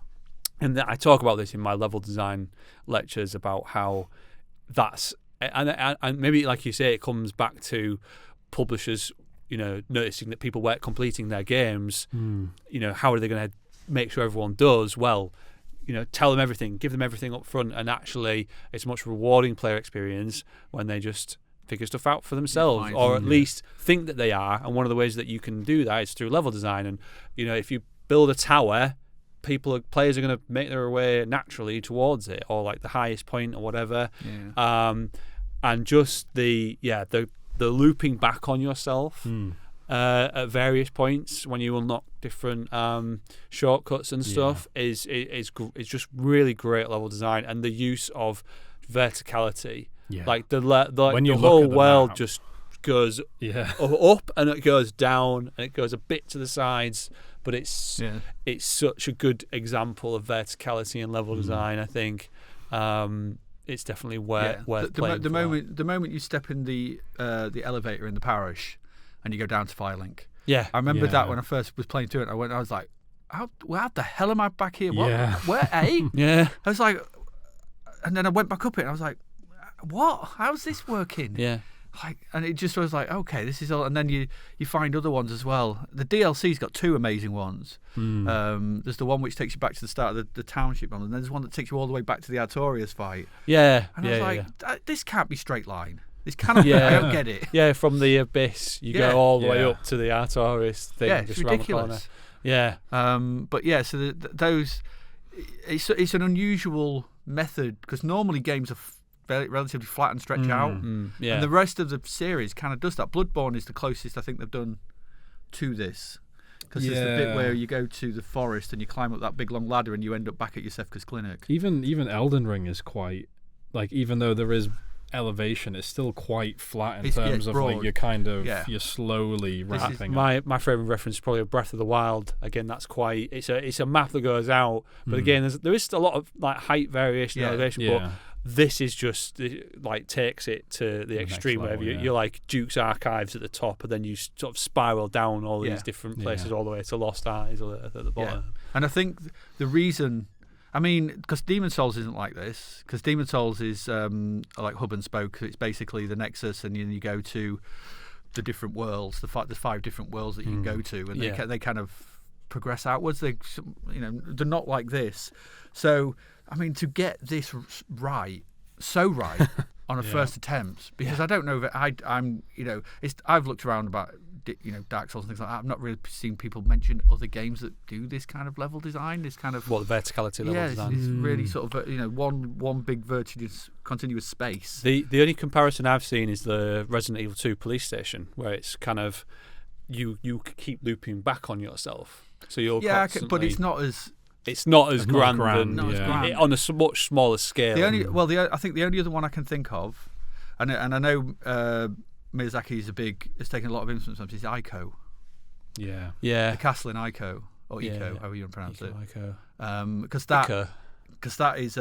And I talk about this in my level design lectures about how that's and maybe like you say, it comes back to publishers, noticing that people weren't completing their games. How are they going to make sure everyone does? Well, tell them everything, give them everything up front, and actually it's a much rewarding player experience when they just figure stuff out for themselves, or at least think that they are. And one of the ways that you can do that is through level design. And if you build a tower, players are going to make their way naturally towards it, or like the highest point or whatever. And just the looping back on yourself at various points when you unlock different shortcuts and stuff is just really great level design, and the use of verticality. Like the whole world just goes up and it goes down and it goes a bit to the sides, but it's such a good example of verticality and level design, I think. it's definitely worth playing. The moment you step in the elevator in the parish, and you go down to Firelink. Yeah, I remember that when I first was playing through it. I was like, how the hell am I back here? What? Yeah. Where? Eh? Yeah. I was like, and then I went back up it, and I was like, what? How's this working? Yeah. And it just was like, okay, this is all. And then you find other ones as well. The DLC's got two amazing ones. There's the one which takes you back to the start of the township one, and then there's one that takes you all the way back to the Artorias fight. Yeah. And I was like, this can't be straight line. This cannot. I don't get it. Yeah, from the abyss, you go all the way up to the Artorias thing. Yeah, just it's ridiculous. Around the corner. Yeah. But yeah, so those, it's an unusual method because normally games are relatively flat and stretch out. Yeah. And the rest of the series kind of does that. Bloodborne is the closest I think they've done to this. Because there's the bit where you go to the forest and you climb up that big long ladder and you end up back at Yosefka's clinic. Even Elden Ring is quite, like, even though there is elevation, it's still quite flat in terms of broad. Like you're kind of you're slowly wrapping up. My favourite reference is probably Breath of the Wild. Again, that's quite it's a map that goes out, but again there is a lot of like height variation, elevation, but this is just like takes it to the extreme level, where you're like Duke's Archives at the top, and then you sort of spiral down all these different places all the way to Lost Eyes at the bottom. And I think the reason, I mean, because Demon Souls isn't like this, because Demon Souls is like hub and spoke. It's basically the Nexus, and you go to the different worlds. There's 5 different worlds that you can go to, and they kind of progress outwards. They're not like this. So, I mean, to get this right on a first attempt, because I don't know that I'm I've looked around about Dark Souls and things like that. I've not really seen people mention other games that do this kind of level design, this kind of the verticality level design. It's really sort of one big continuous space. The only comparison I've seen is the Resident Evil 2 police station, where it's kind of you keep looping back on yourself, so you're constantly, but it's not as. It's not as grand, on a much smaller scale. I think the only other one I can think of, and I know Miyazaki has taken a lot of influence from, is Ico. Yeah. The castle in Ico, or Ico, however you pronounce it. Ico. Because that is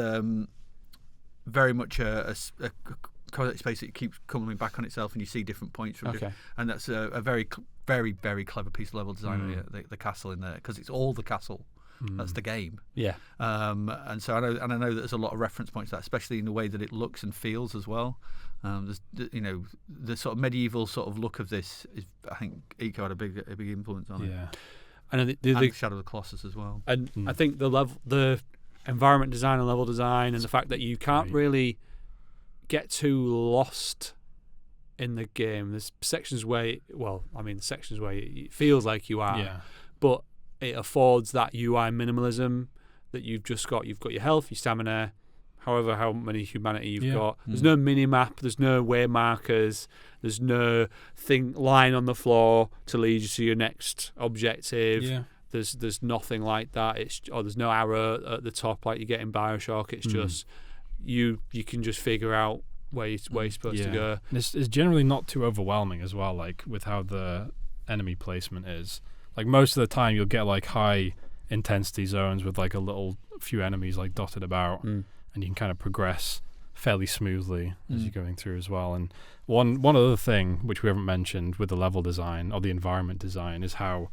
very much a space that keeps coming back on itself, and you see different points from and that's a very, very, very clever piece of level design. The castle in there, because it's all the castle. That's the game. Yeah. And so I know that there's a lot of reference points to that, especially in the way that it looks and feels as well. There's the sort of medieval sort of look of this is, I think, Ico had a big influence on it. Yeah. And the Shadow of the Colossus as well. And I think the environment design and level design, and the fact that you can't really get too lost in the game. There's sections where it feels like you are, but it affords that UI minimalism that you've got your health, your stamina, however how many humanity you've got. There's no mini map, there's no way markers, there's no line on the floor to lead you to your next objective. Yeah. There's nothing like that. There's no arrow at the top like you get in BioShock. It's just you can just figure out where you're supposed to go. It's generally not too overwhelming as well, like with how the enemy placement is. Like most of the time you'll get like high intensity zones with like a few enemies like dotted about, and you can kind of progress fairly smoothly as you're going through as well. And one other thing which we haven't mentioned with the level design or the environment design is how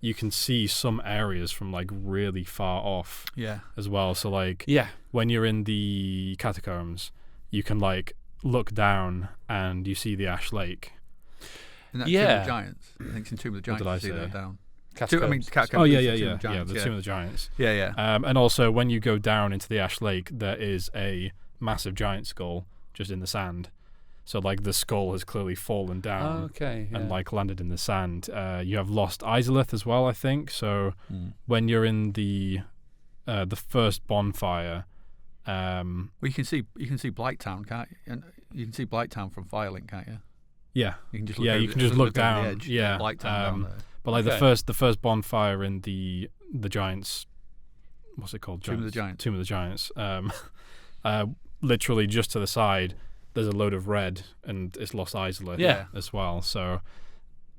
you can see some areas from like really far off as well. So like when you're in the catacombs, you can like look down and you see the Ash Lake. In that Tomb of the Giants. I think it's in Tomb of the Giants. What did I see say? that down. Catacombs. Catacombs. Oh yeah, the Tomb of the Giants. Yeah. And also when you go down into the Ash Lake, there is a massive giant skull just in the sand. So like the skull has clearly fallen down and like landed in the sand. You have Lost Izalith as well, I think. So when you're in the first bonfire, well, you can see Blighttown, can't you? And you can see Blighttown from Firelink, can't you? Yeah. You can just look down. The edge, Blighttown down there. But like the first bonfire in the Giants, what's it called? Tomb of the Giants. Literally just to the side, there's a load of red, and it's Lost Izalith as well. So,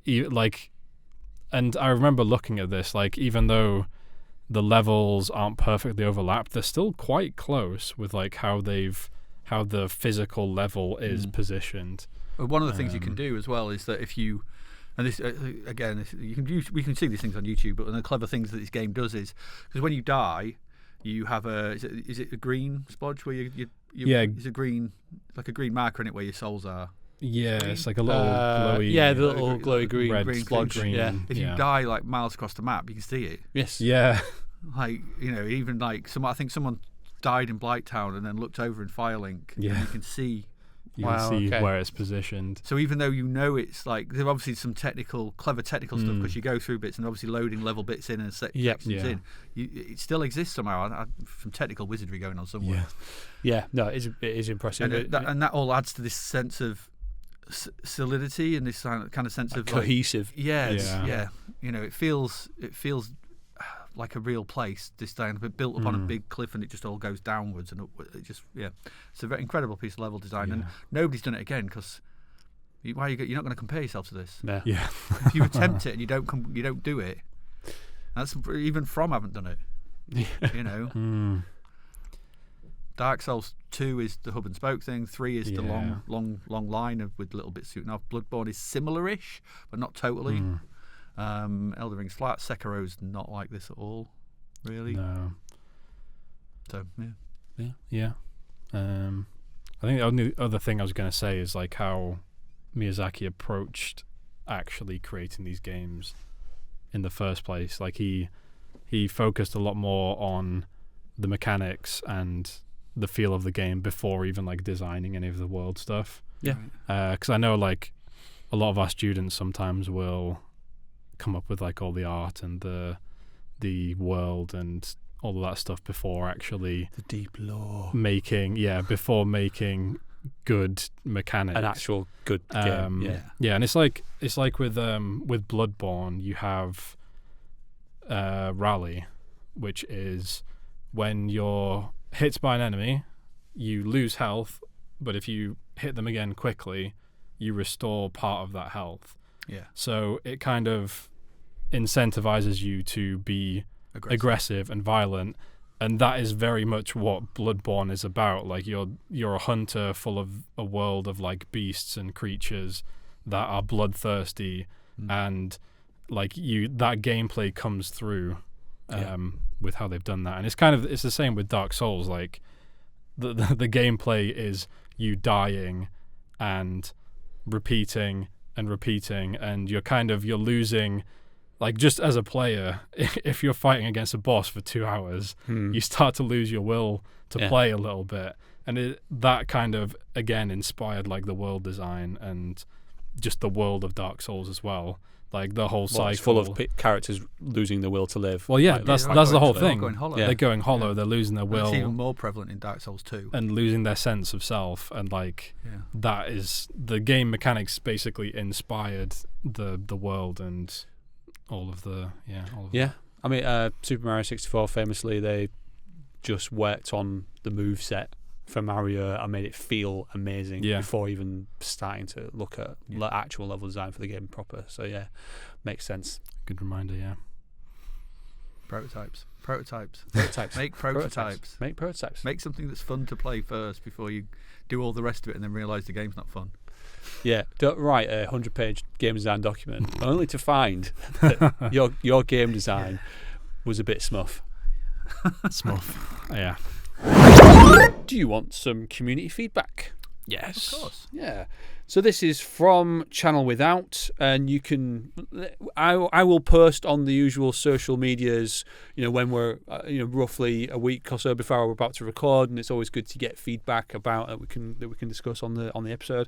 and I remember looking at this, like even though the levels aren't perfectly overlapped, they're still quite close with like how they've how the physical level is positioned. One of the things you can do as well is that if you, and this again, we can see these things on YouTube, but one of the clever things that this game does is, because when you die, you have is it a green splodge where it's a green, like a green marker in it where your souls are. Yeah, it's like a little glowy. Yeah, the little glowy green red splodge. green. Yeah. If you die like miles across the map, you can see it. Yes. Yeah. Like, even like I think someone died in Blighttown and then looked over in Firelink. Yeah. And you can see. You can see where it's positioned. So even though it's like, there's obviously some clever technical stuff, because you go through bits and obviously loading level bits in and sections in, it still exists somehow. Some technical wizardry going on somewhere. Yeah. No, it is impressive. And that all adds to this sense of solidity and this kind of sense of cohesive. Yeah. It feels like a real place, this thing, but built upon a big cliff, and it just all goes downwards, and it just it's a very incredible piece of level design, and nobody's done it again, because you're not going to compare yourself to this. Yeah. If you attempt it and you don't do it, that's even From haven't done it. Dark Souls 2 is the hub and spoke thing. 3 is the long line with little bits shooting off. Bloodborne is similar-ish, but not totally. Elden Ring's flat. Sekiro's not like this at all, really. No. So Yeah. I think the only other thing I was going to say is like how Miyazaki approached actually creating these games in the first place. Like he focused a lot more on the mechanics and the feel of the game before even like designing any of the world stuff. Yeah. Because I know like a lot of our students sometimes will come up with like all the art and the world and all of that stuff before actually the deep lore before making good mechanics, an actual good game. And it's like with Bloodborne you have rally, which is when you're hit by an enemy you lose health, but if you hit them again quickly you restore part of that health. Yeah. So it kind of incentivizes you to be aggressive and violent, and that is very much what Bloodborne is about. Like you're a hunter full of a world of like beasts and creatures that are bloodthirsty, and like that gameplay comes through with how they've done that. And it's the same with Dark Souls. Like the gameplay is you dying and repeating, and you're losing. Like just as a player, if you're fighting against a boss for 2 hours, you start to lose your will to play a little bit, and that kind of again inspired like the world design and just the world of Dark Souls as well. Like the whole cycle. It's full of characters losing the will to live. Well, that's the whole thing. They're going hollow. They're losing their will. It's even more prevalent in Dark Souls 2. And losing their sense of self, and like that is the game mechanics basically inspired the world and all of the that. I mean, Super Mario 64 famously, they just worked on the moveset for Mario and made it feel amazing before even starting to look at actual level design for the game proper. So makes sense. Good reminder. Prototypes. Make prototypes. Make something that's fun to play first before you do all the rest of it and then realise the game's not fun. Yeah, don't write a 100-page game design document only to find that your game design was a bit smuff. Yeah. Do you want some community feedback? Yes. Of course. Yeah. So this is from Channel Without, and you can. I will post on the usual social medias. When we're roughly a week or so before we're about to record, and it's always good to get feedback about that we can discuss on the episode.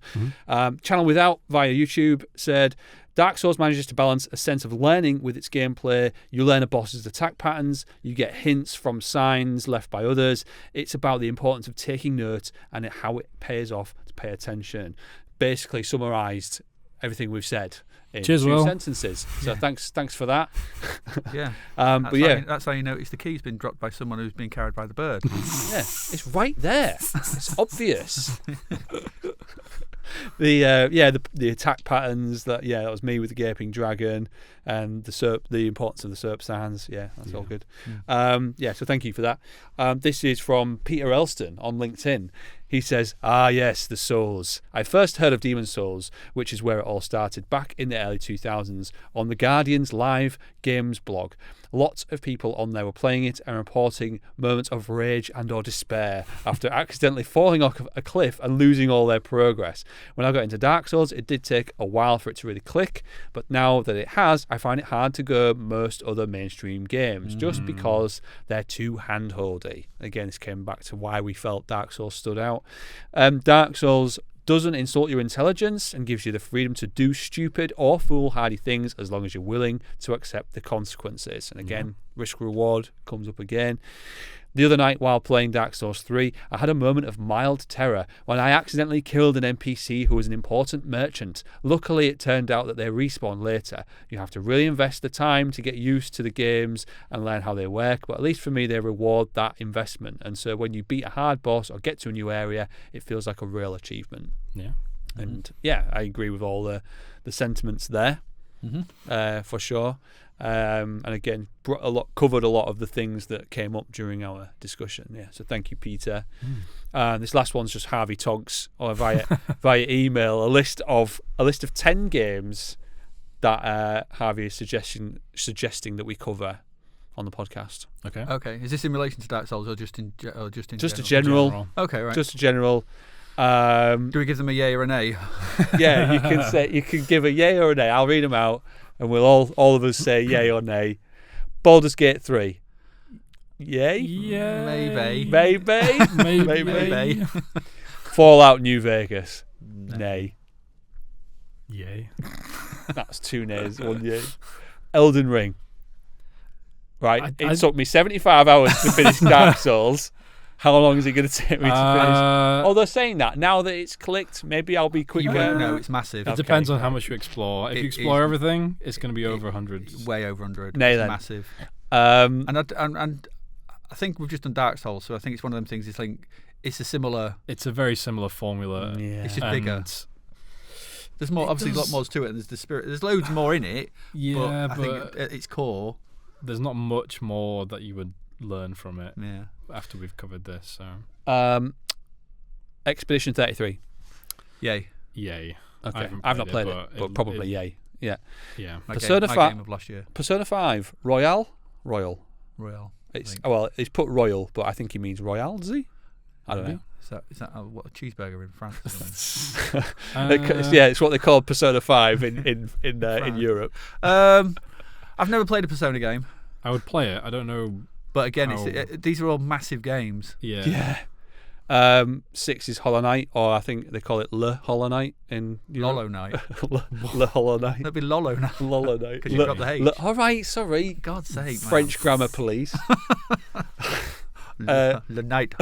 Channel Without via YouTube said, Dark Souls manages to balance a sense of learning with its gameplay. You learn a boss's attack patterns. You get hints from signs left by others. It's about the importance of taking note and how it pays off to pay attention. Basically summarised everything we've said in two sentences. So thanks for that. Yeah. That's how you notice the key's been dropped by someone who's been carried by the bird. Yeah, it's right there. It's obvious. The attack patterns that was me with the gaping dragon, and the importance of the SERP stands. That's all good. So thank you for that. This is from Peter Elston on LinkedIn. He says, "Ah, yes, the Souls. I first heard of Demon Souls, which is where it all started, back in the early 2000s, on the Guardian's live games blog. Lots of people on there were playing it and reporting moments of rage and or despair after accidentally falling off a cliff and losing all their progress. When I got into Dark Souls, it did take a while for it to really click, but now that it has, I find it hard to go most other mainstream games, just because they're too hand-holdy." Again, this came back to why we felt Dark Souls stood out. Dark Souls doesn't insult your intelligence and gives you the freedom to do stupid or foolhardy things as long as you're willing to accept the consequences. And again, risk-reward comes up again. The other night while playing Dark Souls 3, I had a moment of mild terror when I accidentally killed an NPC who was an important merchant. Luckily, it turned out that they respawn later. You have to really invest the time to get used to the games and learn how they work, but at least for me, they reward that investment. And so when you beat a hard boss or get to a new area, it feels like a real achievement. Yeah. And I agree with all the sentiments there, for sure. And again, covered a lot of the things that came up during our discussion. Yeah, so thank you, Peter. This last one's just Harvey Tonks or via email a list of 10 games that Harvey is suggesting that we cover on the podcast. Okay. Is this in relation to Dark Souls or just in just general? a general? Okay, right. Just a general. Do we give them a yay or a nay? Yeah, you can give a yay or a nay. I'll read them out. And we'll all of us say yay or nay. Baldur's Gate 3. Yay? Yeah. Maybe. Fallout New Vegas. Nay. Yay. That's 2 nays, 1 yay. Elden Ring. Right. It took me 75 hours to finish Dark Souls. How long is it going to take me to finish? Although saying that, now that it's clicked, maybe I'll be quicker. You won't know, it's massive. It depends on how much you explore. If you explore everything, it's going to be over 100. Way over 100. Nay, it's then. Massive. And I think we've just done Dark Souls, so I think it's one of them things. It's a very similar formula. Yeah. It's just bigger. There's more, obviously, a lot more to it, and there's the spirit. There's loads more in it. Yeah, but I think at its core, there's not much more that you would learn from it. Yeah. After we've covered this, so Expedition 33. Yay. Okay, I've not played it, but probably yay. Yeah. Persona 5 game of last year. Persona 5 Royal. It's put Royal, but I think he means Royal. Does he? I don't know. Is that what a cheeseburger in France? It's what they call Persona 5 in Europe. I've never played a Persona game. I would play it. I don't know. But again, these are all massive games. Yeah. 6 is Hollow Knight, or I think they call it Le Hollow Knight in Lolo Knight. Le Hollow Knight. That'd be Lolo Knight. Lolo Knight. Because you've got the H. All right, sorry. God's sake, French grammar police. Le Knight.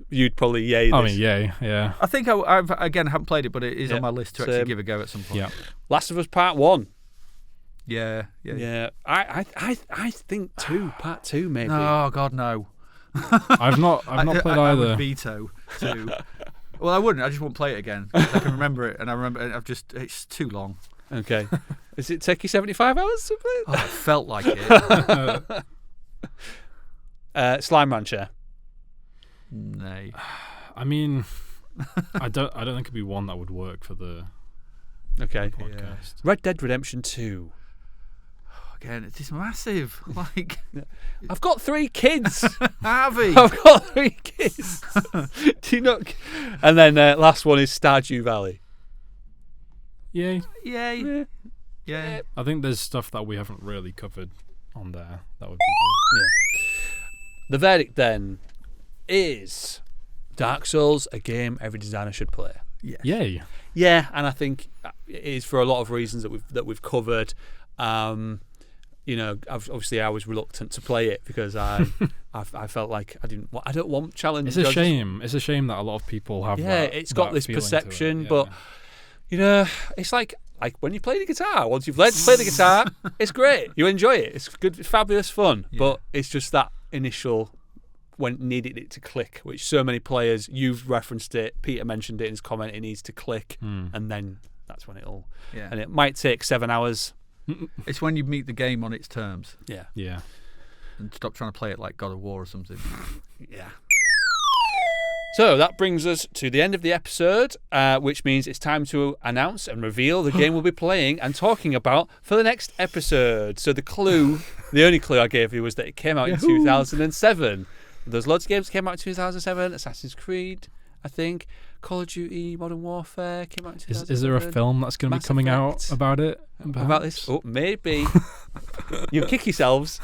You'd probably yay this. I mean, yay, yeah. I think I haven't played it, but it is on my list to actually give a go at some point. Yeah. Last of Us Part 1. Yeah. I think Part 2 maybe. Oh God, no. I've not played either. I would veto 2. Well, I wouldn't. I just won't play it again. I can remember it, and it's too long. Okay. Does it take you 75 hours to play it? Oh, it felt like it. Slime Rancher. Nay. I mean, I don't think it'd be one that would work for the podcast. Yeah. Red Dead Redemption 2. Again, it's just massive. Like, I've got 3 kids. Harvey. I've got 3 kids. Do you not? And then last one is Stardew Valley. Yay. Yeah. I think there's stuff that we haven't really covered on there. That would be good. Yeah. The verdict then is Dark Souls, a game every designer should play. Yes. Yay. Yeah, and I think it is for a lot of reasons that we've covered. Obviously I was reluctant to play it because I felt like I don't want challenge. It's a shame. It's a shame that a lot of people have. Yeah, it's got this perception, but it's like when you play the guitar. Once you've learned to play the guitar, it's great. You enjoy it. It's good, fabulous fun. Yeah. But it's just that initial when needed it to click, which so many players. You've referenced it. Peter mentioned it in his comment. It needs to click, and then that's when it'll. Yeah. And it might take 7 hours. It's when you meet the game on its terms. Yeah. Yeah. and stop trying to play it like God of War or something. Yeah. So that brings us to the end of the episode, which means it's time to announce and reveal the game we'll be playing and talking about for the next episode. So the only clue I gave you was that it came out in 2007. There's loads of games that came out in 2007. Assassin's Creed, I think. Call of Duty, Modern Warfare came out in 2007. Is there a film that's going to be coming out about it? About this? Oh, maybe. You kick yourselves.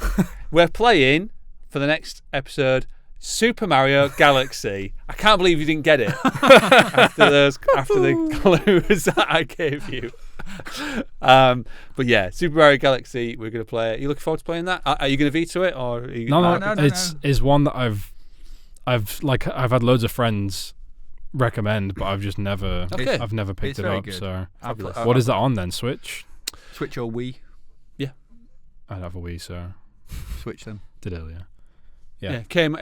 We're playing, for the next episode, Super Mario Galaxy. I can't believe you didn't get it after the clues that I gave you. But yeah, Super Mario Galaxy, we're going to play it. Are you looking forward to playing that? Are you going to veto it? Or No. It's one that I've had loads of friends recommend, but I've just never picked it up. Good. So what is that on then? Switch or Wii? Yeah, I'd have a Wii, so Switch them. Did earlier. Yeah. It came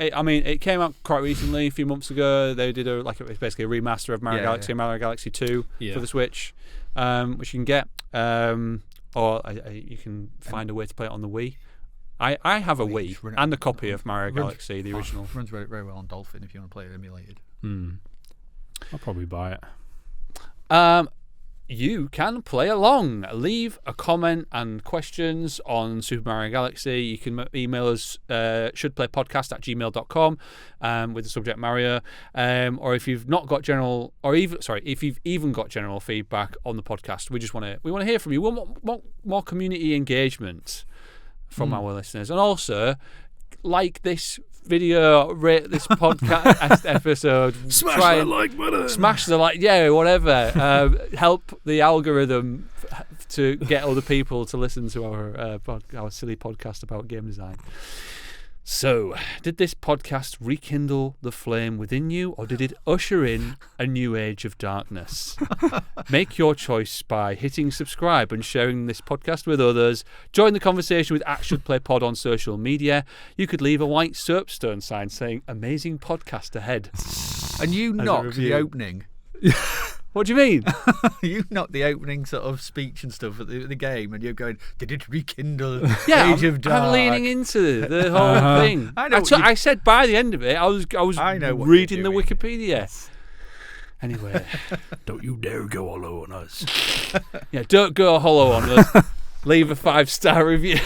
out quite recently, a few months ago. They did it's basically a remaster of Mario Galaxy and Mario Galaxy 2 for the Switch, which you can get, or you can find a way to play it on the Wii. I have a Wii and a copy of Mario Galaxy, the original. Runs very, very well on Dolphin if you want to play it emulated. I'll probably buy it. You can play along. Leave a comment and questions on Super Mario Galaxy. You can email us shouldplaypodcast@gmail.com with the subject Mario. Or if you've not got if you've even got general feedback on the podcast, we want to hear from you. We want more community engagement from our listeners, and also like this video, rate this podcast episode, smash the like button, smash the like, whatever. Help the algorithm to get other people to listen to our silly podcast about game design. So, did this podcast rekindle the flame within you, or did it usher in a new age of darkness? Make your choice by hitting subscribe and sharing this podcast with others. Join the conversation with @ShouldPlayPod on social media. You could leave a white soapstone sign saying "Amazing podcast ahead." And you knocked the opening. What do you mean? You knocked the opening sort of speech and stuff at the game, and you're going, "Did it rekindle Age of Dark?" I'm leaning into the whole thing. I said by the end of it, I was reading the Wikipedia. Yes. Anyway, don't you dare go hollow on us. Yeah, don't go hollow on us. Leave a 5-star review.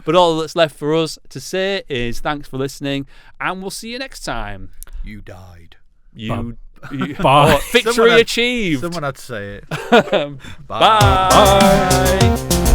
But all that's left for us to say is thanks for listening, and we'll see you next time. You died. Bye. Victory achieved. Someone had to say it. Bye. Bye.